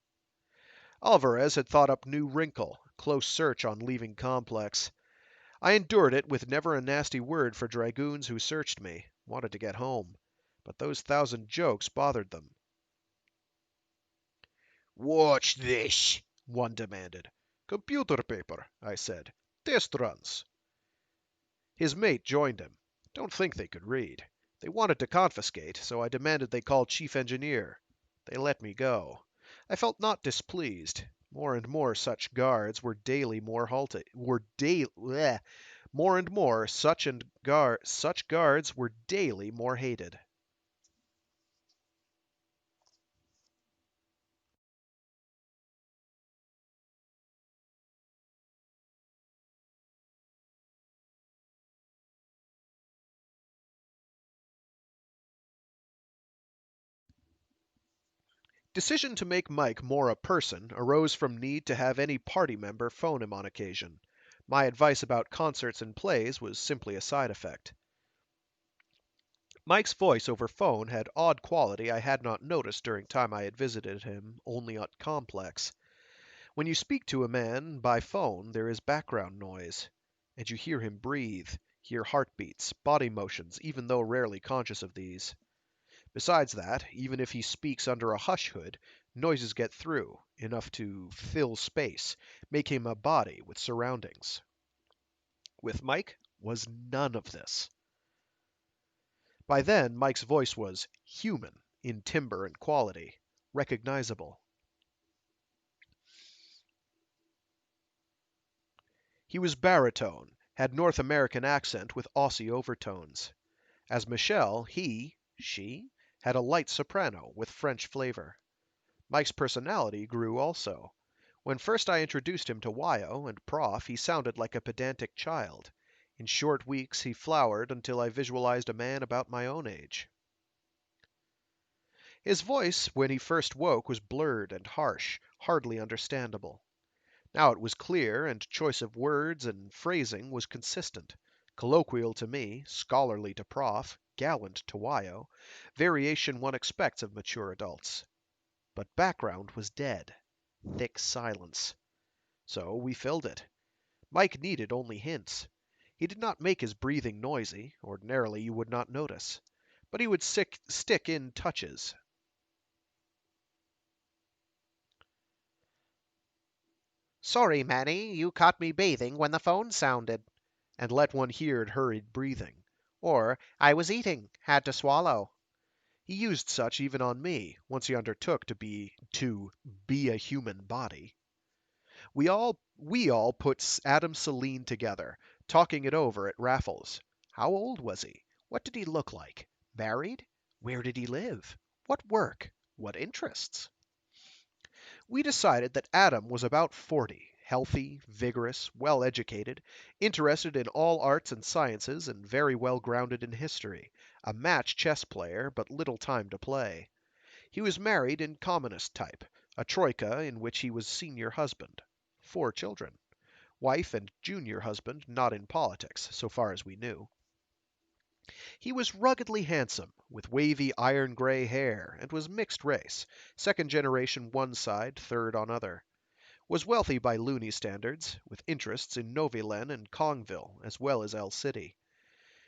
Alvarez had thought up new wrinkle, close search on leaving complex. I endured it with never a nasty word for dragoons who searched me, wanted to get home. But those 1,000 jokes bothered them. Watch this, one demanded. Computer paper, I said. Test runs. His mate joined him. Don't think they could read. They wanted to confiscate, so I demanded they call Chief Engineer. They let me go. I felt not displeased. More and more such guards were daily more halted. More and more such guards were daily more hated. Decision to make Mike more a person arose from need to have any party member phone him on occasion. My advice about concerts and plays was simply a side effect. Mike's voice over phone had odd quality I had not noticed during time I had visited him only at Complex. When you speak to a man by phone there is background noise, and you hear him breathe, hear heartbeats, body motions, even though rarely conscious of these. Besides that, even if he speaks under a hush hood, noises get through, enough to fill space, make him a body with surroundings. With Mike was none of this. By then, Mike's voice was human in timbre and quality, recognizable. He was baritone, had North American accent with Aussie overtones. As Michelle, she, had a light soprano with French flavor. Mike's personality grew also. When first I introduced him to Wyo and Prof, he sounded like a pedantic child. In short weeks he flowered until I visualized a man about my own age. His voice, when he first woke, was blurred and harsh, hardly understandable. Now it was clear, and choice of words and phrasing was consistent. Colloquial to me, scholarly to Prof, gallant to Wyo, variation one expects of mature adults. But background was dead. Thick silence. So we filled it. Mike needed only hints. He did not make his breathing noisy, ordinarily you would not notice. But he would stick in touches. Sorry, Manny, you caught me bathing when the phone sounded. And let one hear hurried breathing. Or, I was eating, had to swallow. He used such even on me, once he undertook to be a human body. We all put Adam Celine together, talking it over at Raffles. How old was he? What did he look like? Married? Where did he live? What work? What interests? We decided that Adam was about 40, healthy, vigorous, well educated, interested in all arts and sciences, and very well grounded in history, a match chess player, but little time to play. He was married in communist type, a troika in which he was senior husband. 4 children. Wife and junior husband not in politics, so far as we knew. He was ruggedly handsome, with wavy iron gray hair, and was mixed race, second generation one side, third on other. Was wealthy by loony standards, with interests in Novilen and Kongville, as well as El City.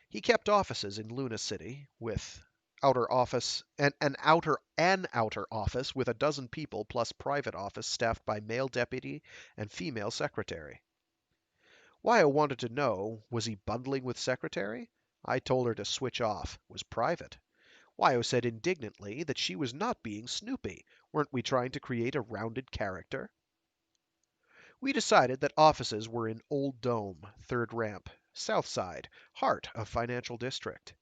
He kept offices in Luna City, with an outer office with a dozen people plus private office staffed by male deputy and female secretary. Wyo wanted to know, was he bundling with secretary? I told her to switch off, was private. Wyo said indignantly that she was not being snoopy. Weren't we trying to create a rounded character? We decided that offices were in Old Dome, Third Ramp, South Side, heart of Financial District.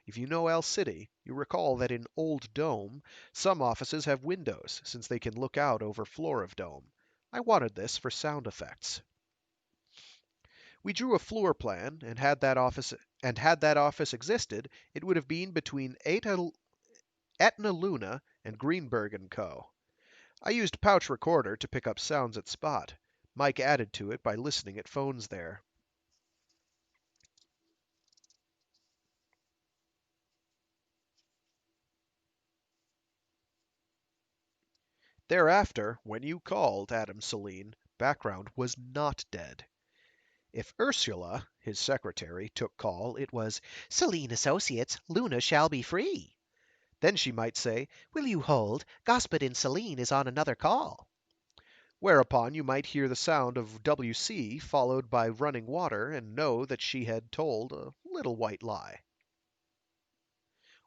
If you know El City, you recall that in Old Dome, some offices have windows since they can look out over floor of dome. I wanted this for sound effects. We drew a floor plan, and had that office existed, it would have been between Etna Luna and Greenberg and Co. I used pouch recorder to pick up sounds at spot. Mike added to it by listening at phones there. Thereafter, when you called Adam Celine, background was not dead. If Ursula, his secretary, took call, it was Celine Associates, Luna shall be free. Then she might say, Will you hold? Господин Celine is on another call. Whereupon you might hear the sound of WC followed by running water and know that she had told a little white lie.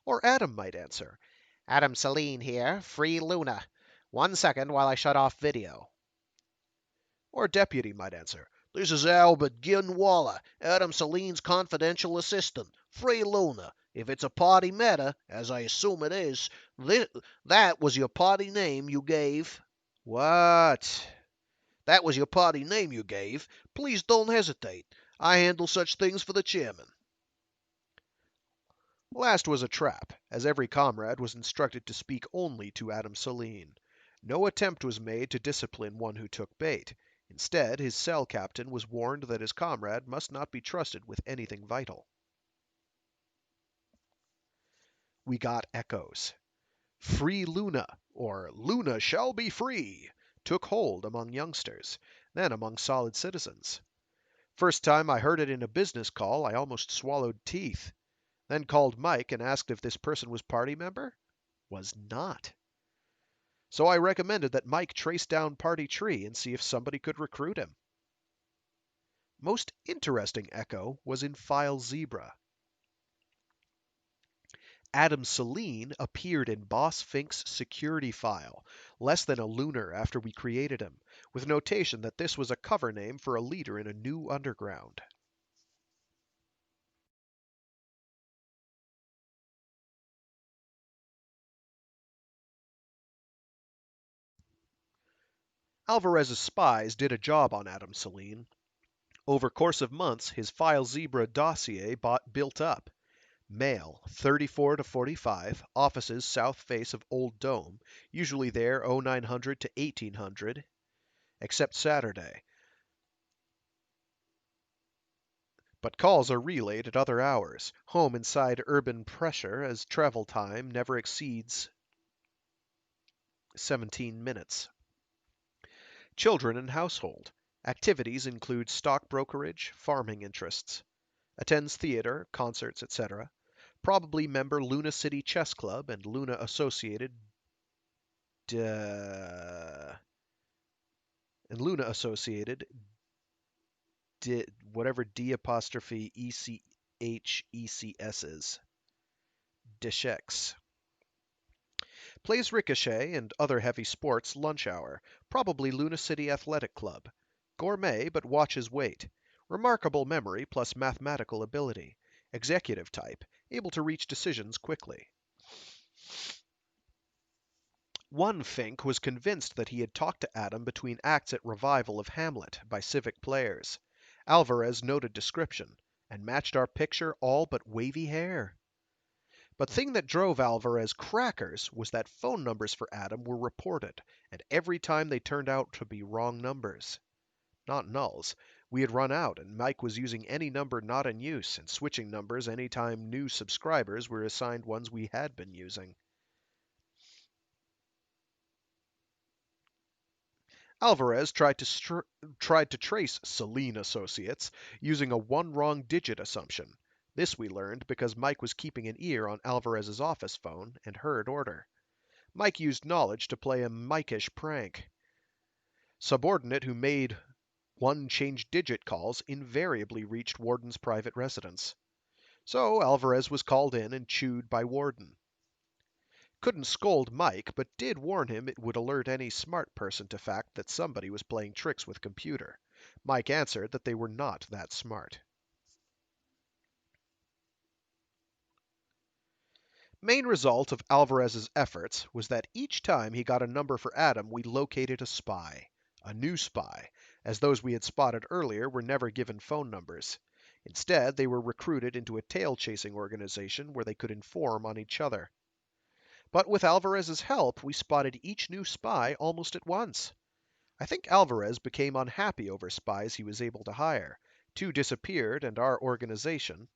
Or Adam might answer, Adam Celine here, free Luna. 1 second while I shut off video. Or Deputy might answer, This is Albert Ginwala, Adam Celine's confidential assistant. Free Luna. If it's a party matter, as I assume it is, that was your party name you gave. What? That was your party name you gave. Please don't hesitate. I handle such things for the chairman. Last was a trap, as every comrade was instructed to speak only to Adam Celine. No attempt was made to discipline one who took bait. Instead, his cell captain was warned that his comrade must not be trusted with anything vital. We got echoes. Free Luna, or Luna shall be free, took hold among youngsters, then among solid citizens. First time I heard it in a business call, I almost swallowed teeth. Then called Mike and asked if this person was party member. Was not. So I recommended that Mike trace down Party Tree and see if somebody could recruit him. Most interesting echo was in File Zebra. Adam Celine appeared in Boss Fink's security file, less than a lunar after we created him, with notation that this was a cover name for a leader in a new underground. Alvarez's spies did a job on Adam Celine. Over course of months, his File Zebra dossier built up. Male, 34 to 45, offices south face of Old Dome, usually there 0900 to 1800, except Saturday. But calls are relayed at other hours. Home inside urban pressure as travel time never exceeds 17 minutes. Children and household. Activities include stock brokerage, farming interests. Attends theater, concerts, etc. Probably member Luna City Chess Club and Luna Associated whatever D apostrophe ECHECS is. Dishex. Plays ricochet and other heavy sports lunch hour. Probably Luna City Athletic Club. Gourmet but watches weight. Remarkable memory plus mathematical ability. Executive type, able to reach decisions quickly. One Fink was convinced that he had talked to Adam between acts at Revival of Hamlet by civic players. Alvarez noted description, and matched our picture all but wavy hair. But thing that drove Alvarez crackers was that phone numbers for Adam were reported, and every time they turned out to be wrong numbers. Not nulls. We had run out, and Mike was using any number not in use and switching numbers any time new subscribers were assigned ones we had been using. Alvarez tried to trace Celine Associates using a one wrong digit assumption. This we learned because Mike was keeping an ear on Alvarez's office phone and heard order. Mike used knowledge to play a Mike-ish prank. Subordinate who made one change digit calls invariably reached Warden's private residence. So Alvarez was called in and chewed by Warden. Couldn't scold Mike, but did warn him it would alert any smart person to fact that somebody was playing tricks with computer. Mike answered that they were not that smart. Main result of Alvarez's efforts was that each time he got a number for Adam, we located a spy. A new spy, as those we had spotted earlier were never given phone numbers. Instead, they were recruited into a tail-chasing organization where they could inform on each other. But with Alvarez's help, we spotted each new spy almost at once. I think Alvarez became unhappy over spies he was able to hire. Two disappeared, and our organization,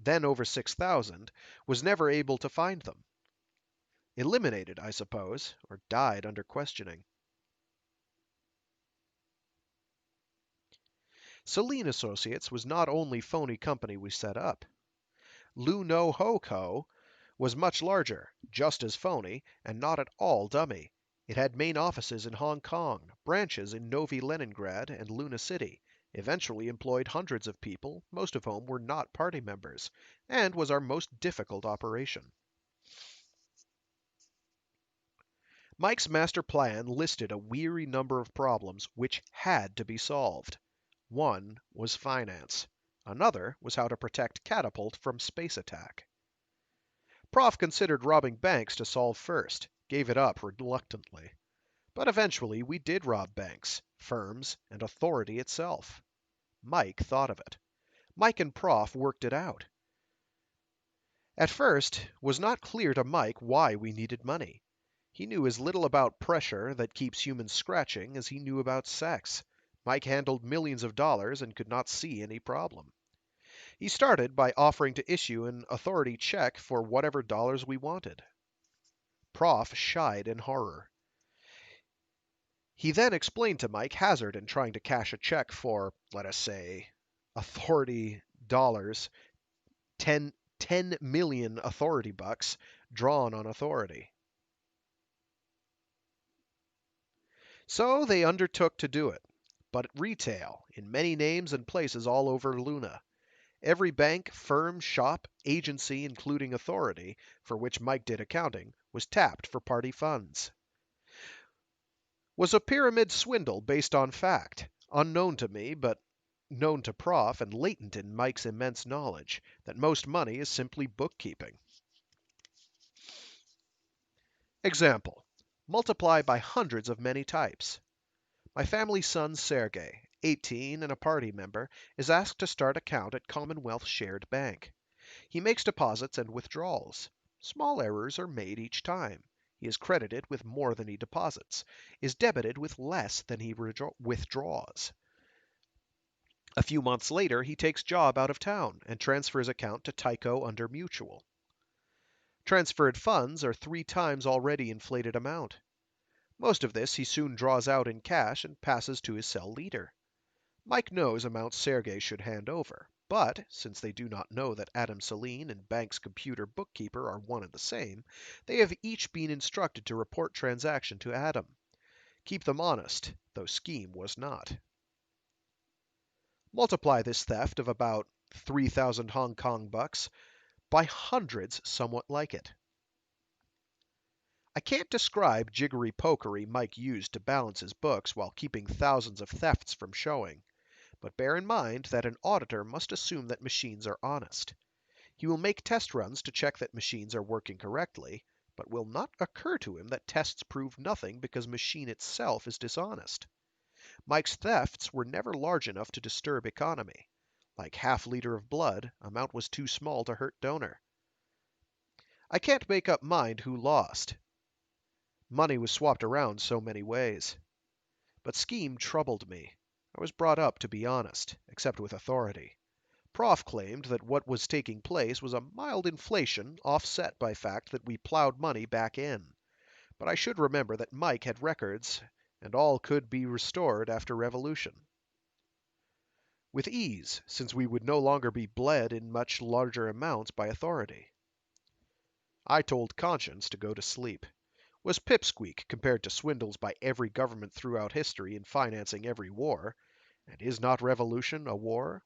then over 6,000, was never able to find them. Eliminated, I suppose, or died under questioning. Celine Associates was not only phony company we set up. Lu No Ho Co. was much larger, just as phony, and not at all dummy. It had main offices in Hong Kong, branches in Novi Leningrad and Luna City, eventually employed hundreds of people, most of whom were not party members, and was our most difficult operation. Mike's master plan listed a weary number of problems which had to be solved. One was finance. Another was how to protect Catapult from space attack. Prof considered robbing banks to solve first, gave it up reluctantly. But eventually we did rob banks, firms, and authority itself. Mike thought of it. Mike and Prof worked it out. At first, was not clear to Mike why we needed money. He knew as little about pressure that keeps humans scratching as he knew about sex. Mike handled millions of dollars and could not see any problem. He started by offering to issue an authority check for whatever dollars we wanted. Prof shied in horror. He then explained to Mike hazard in trying to cash a check for, let us say, authority dollars, 10 million authority bucks drawn on authority. So they undertook to do it, but at retail, in many names and places all over Luna. Every bank, firm, shop, agency, including authority, for which Mike did accounting, was tapped for party funds. Was a pyramid swindle based on fact, unknown to me, but known to Prof and latent in Mike's immense knowledge, that most money is simply bookkeeping. Example. Multiply by hundreds of many types. My family son Sergey, 18 and a party member, is asked to start account at Commonwealth Shared Bank. He makes deposits and withdrawals. Small errors are made each time. He is credited with more than he deposits, is debited with less than he withdraws. A few months later, he takes job out of town and transfers account to Tyco under Mutual. Transferred funds are 3 times already inflated amount. Most of this he soon draws out in cash and passes to his cell leader. Mike knows amounts Sergey should hand over, but since they do not know that Adam Celine and Bank's computer bookkeeper are one and the same, they have each been instructed to report transaction to Adam. Keep them honest, though scheme was not. Multiply this theft of about 3,000 Hong Kong bucks by hundreds somewhat like it. I can't describe jiggery pokery Mike used to balance his books while keeping thousands of thefts from showing, but bear in mind that an auditor must assume that machines are honest. He will make test runs to check that machines are working correctly, but will not occur to him that tests prove nothing because machine itself is dishonest. Mike's thefts were never large enough to disturb economy. Like half-liter of blood, amount was too small to hurt donor. I can't make up mind who lost. Money was swapped around so many ways. But scheme troubled me. I was brought up to be honest, except with authority. Prof claimed that what was taking place was a mild inflation offset by fact that we plowed money back in. But I should remember that Mike had records, and all could be restored after revolution. With ease, since we would no longer be bled in much larger amounts by authority. I told conscience to go to sleep. Was pipsqueak compared to swindles by every government throughout history in financing every war, and is not revolution a war?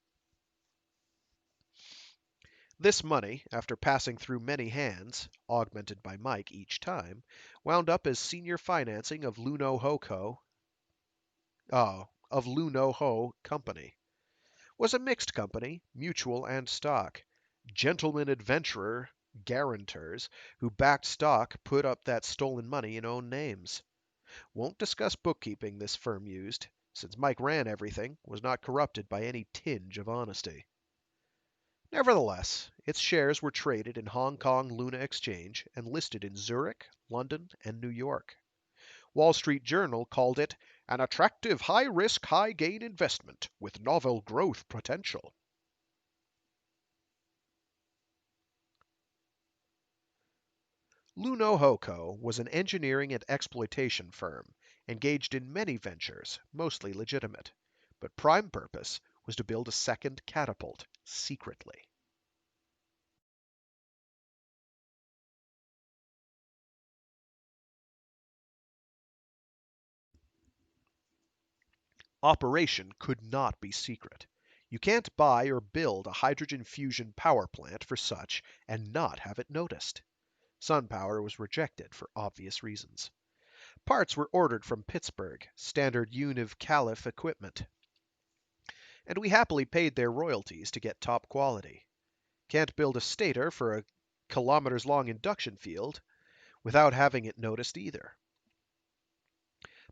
This money, after passing through many hands, augmented by Mike each time, wound up as senior financing of Luno Ho Company. Was a mixed company, mutual and stock. Gentlemen adventurer guarantors who backed stock put up that stolen money in own names. Won't discuss bookkeeping this firm used, since Mike ran everything, was not corrupted by any tinge of honesty. Nevertheless, its shares were traded in Hong Kong Luna Exchange and listed in Zurich, London, and New York. Wall Street Journal called it an attractive high-risk, high-gain investment with novel growth potential. Luno-Ho was an engineering and exploitation firm, engaged in many ventures, mostly legitimate, but prime purpose was to build a second catapult secretly. Operation could not be secret. You can't buy or build a hydrogen fusion power plant for such and not have it noticed. SunPower was rejected for obvious reasons. Parts were ordered from Pittsburgh, standard Univ Calif equipment, and we happily paid their royalties to get top quality. Can't build a stator for a kilometers-long induction field without having it noticed either.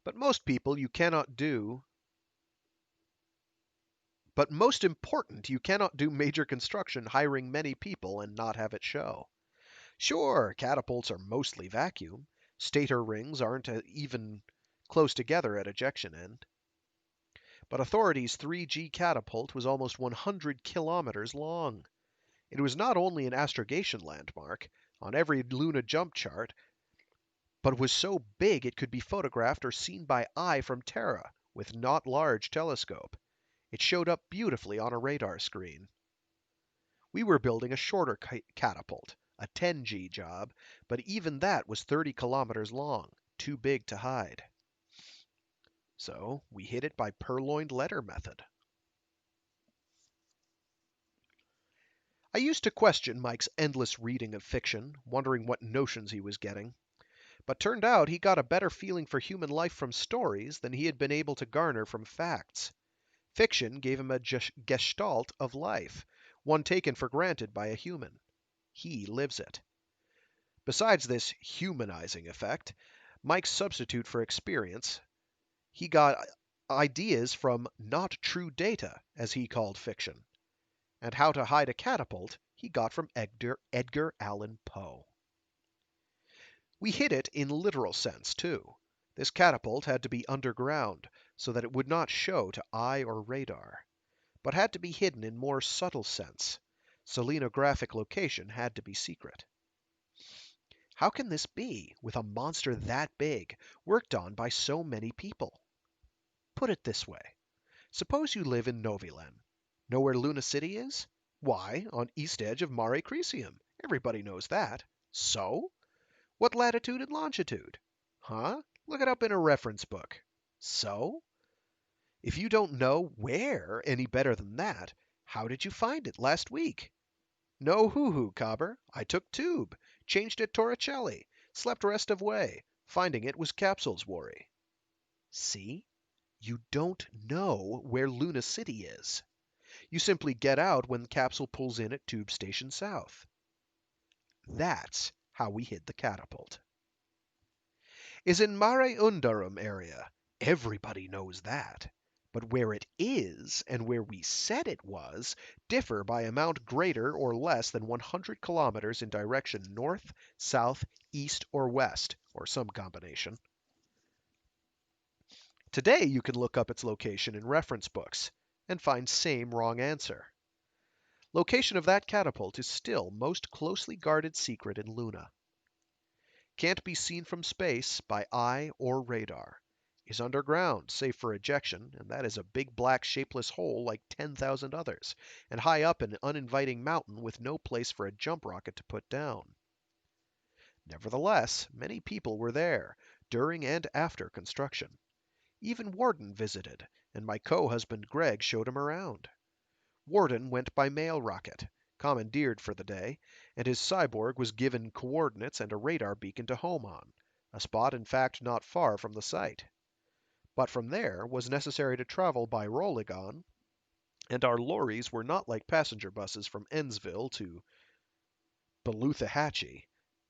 But most people you cannot do But most important, you cannot do major construction hiring many people and not have it show. Sure, catapults are mostly vacuum. Stator rings aren't even close together at ejection end. But Authority's 3G catapult was almost 100 kilometers long. It was not only an astrogation landmark on every Luna jump chart, but was so big it could be photographed or seen by eye from Terra with not large telescope. It showed up beautifully on a radar screen. We were building a shorter catapult, a 10G job, but even that was 30 kilometers long, too big to hide. So we hid it by purloined letter method. I used to question Mike's endless reading of fiction, wondering what notions he was getting. But turned out he got a better feeling for human life from stories than he had been able to garner from facts. Fiction gave him a gestalt of life, one taken for granted by a human. He lives it. Besides this humanizing effect, Mike's substitute for experience, he got ideas from not true data, as he called fiction. And how to hide a catapult he got from Edgar Allan Poe. We hid it in literal sense, too. This catapult had to be underground so that it would not show to eye or radar, but had to be hidden in more subtle sense. Selenographic location had to be secret. How can this be, with a monster that big, worked on by so many people? Put it this way. Suppose you live in Novilen. Know where Luna City is? Why, on east edge of Mare Crisium. Everybody knows that. So? What latitude and longitude? Huh? Look it up in a reference book. So? If you don't know where any better than that, how did you find it last week? No hoo-hoo, Cobber. I took tube, changed at Torricelli, slept rest of way. Finding it was capsule's worry. See? You don't know where Luna City is. You simply get out when the capsule pulls in at Tube Station South. That's how we hid the catapult. Is in Mare Undarum area. Everybody knows that. But where it is and where we said it was differ by amount greater or less than 100 kilometers in direction north, south, east, or west, or some combination. Today you can look up its location in reference books and find same wrong answer. Location of that catapult is still most closely guarded secret in Luna. Can't be seen from space by eye or radar. Is underground, safe for ejection, and that is a big black shapeless hole like 10,000 others, and high up an uninviting mountain with no place for a jump rocket to put down. Nevertheless, many people were there, during and after construction. Even Warden visited, and my co-husband Gregg showed him around. Warden went by mail rocket, commandeered for the day, and his cyborg was given coordinates and a radar beacon to home on, a spot in fact not far from the site. But from there was necessary to travel by Roligon, and our lorries were not like passenger buses from Ennsville to Beluthahatchee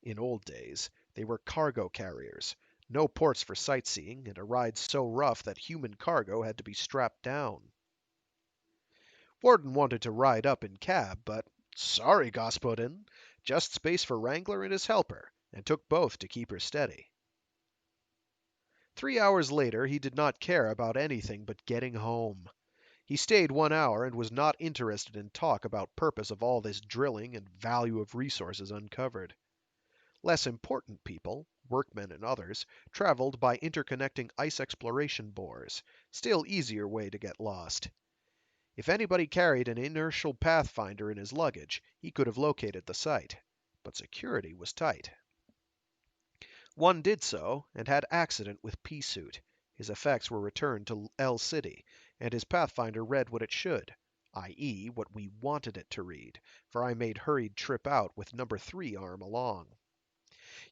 in old days. They were cargo carriers, no ports for sightseeing, and a ride so rough that human cargo had to be strapped down. Warden wanted to ride up in cab, but sorry, Господин, just space for Wrangler and his helper, and took both to keep her steady. 3 hours later he did not care about anything but getting home. He stayed 1 hour and was not interested in talk about purpose of all this drilling and value of resources uncovered. Less important people, workmen and others, traveled by interconnecting ice exploration bores, still easier way to get lost. If anybody carried an inertial pathfinder in his luggage, he could have located the site, but security was tight. One did so, and had accident with P-suit. His effects were returned to L City, and his pathfinder read what it should, i.e. what we wanted it to read, for I made hurried trip out with number 3 arm along.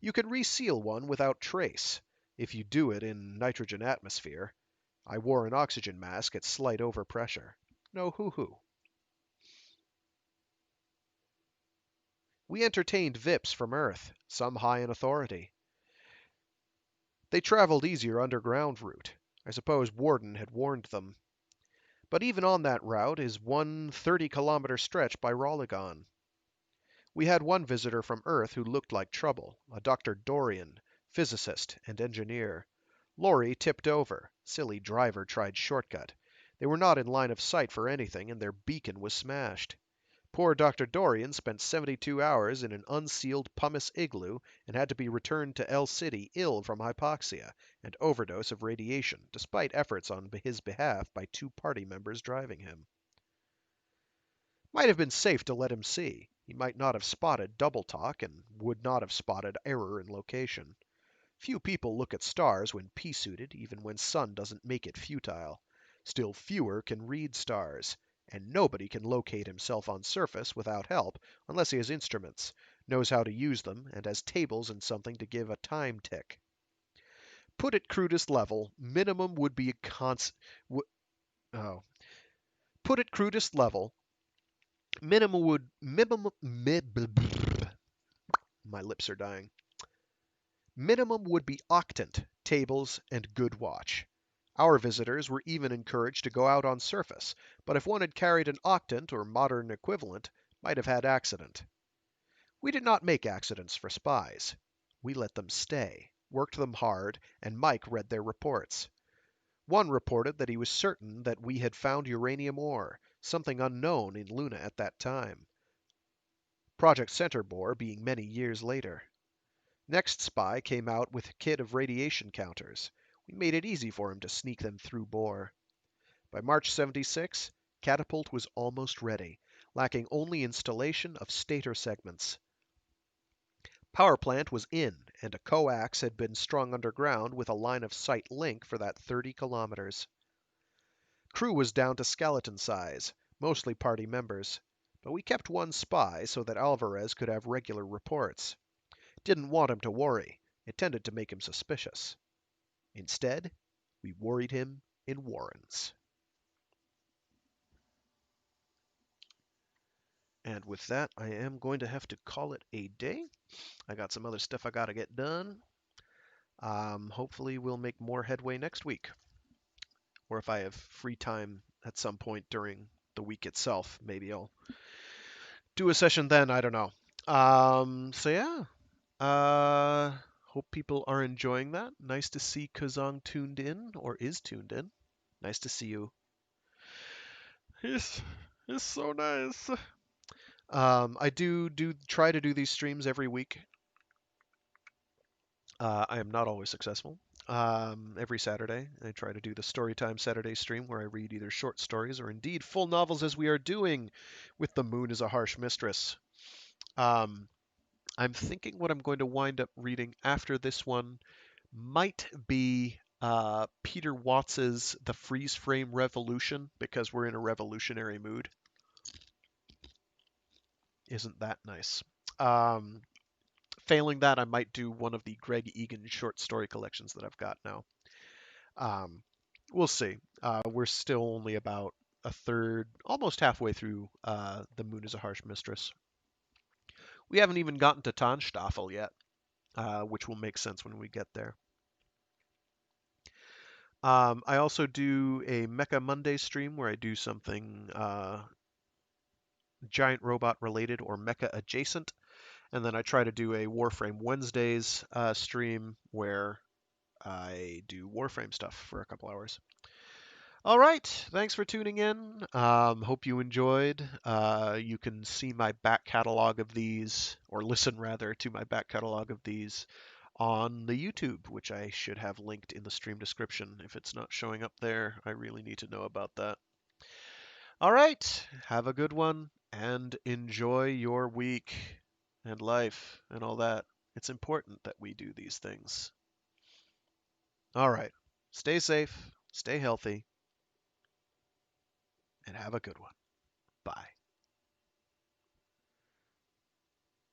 You can reseal one without trace, if you do it in nitrogen atmosphere. I wore an oxygen mask at slight overpressure. No hoo-hoo. We entertained VIPs from Earth, some high in authority. They traveled easier underground route. I suppose Warden had warned them. But even on that route is one 30-kilometer stretch by Roligon. We had one visitor from Earth who looked like trouble, a Dr. Dorian, physicist and engineer. Lorry tipped over. Silly driver tried shortcut. They were not in line of sight for anything, and their beacon was smashed. Poor Dr. Dorian spent 72 hours in an unsealed pumice igloo and had to be returned to El City ill from hypoxia and overdose of radiation, despite efforts on his behalf by 2 party members driving him. Might have been safe to let him see. He might not have spotted double talk and would not have spotted error in location. Few people look at stars when pea-suited, even when sun doesn't make it futile. Still fewer can read stars, and nobody can locate himself on surface without help unless he has instruments, knows how to use them, and has tables and something to give a time tick. Put at crudest level, minimum would be a oh. Put at crudest level, my lips are dying. Minimum would be octant, tables, and good watch. Our visitors were even encouraged to go out on surface, but if one had carried an octant or modern equivalent, might have had accident. We did not make accidents for spies. We let them stay, worked them hard, and Mike read their reports. One reported that he was certain that we had found uranium ore, something unknown in Luna at that time. Project Center Bore being many years later. Next spy came out with a kit of radiation counters. We made it easy for him to sneak them through Bohr. By March 76, Catapult was almost ready, lacking only installation of stator segments. Power plant was in, and a coax had been strung underground with a line of sight link for that 30 kilometers. Crew was down to skeleton size, mostly party members, but we kept one spy so that Alvarez could have regular reports. Didn't want him to worry. It tended to make him suspicious. Instead, we worried him in warrens. And with that, I am going to have to call it a day. I got some other stuff I got to get done. Hopefully we'll make more headway next week. Or if I have free time at some point during the week itself, maybe I'll do a session then. I don't know. So yeah. Hope people are enjoying that. Nice to see Kazong tuned in, or is tuned in. Nice to see you. He's so nice. I do try to do these streams every week. I am not always successful. Every Saturday, I try to do the Storytime Saturday stream where I read either short stories or indeed full novels, as we are doing with The Moon is a Harsh Mistress. I'm thinking what I'm going to wind up reading after this one might be Peter Watts's The Freeze Frame Revolution, because we're in a revolutionary mood. isn't that nice. Um, Failing that, I might do one of the Gregg Egan short story collections that I've got now. Um, we'll see. We're still only about a third, almost halfway through The Moon is a Harsh Mistress. We haven't even gotten to Tannstaffel yet, which will make sense when we get there. I also do a Mecha Monday stream where I do something giant robot related or mecha adjacent. And then I try to do a Warframe Wednesdays stream where I do Warframe stuff for a couple hours. All right, thanks for tuning in. Hope you enjoyed. You can see my back catalog of these, or listen rather to my back catalog of these on the YouTube, which I should have linked in the stream description. If it's not showing up there, I really need to know about that. All right, have a good one and enjoy your week and life and all that. It's important that we do these things. All right, stay safe, stay healthy, and have a good one. Bye.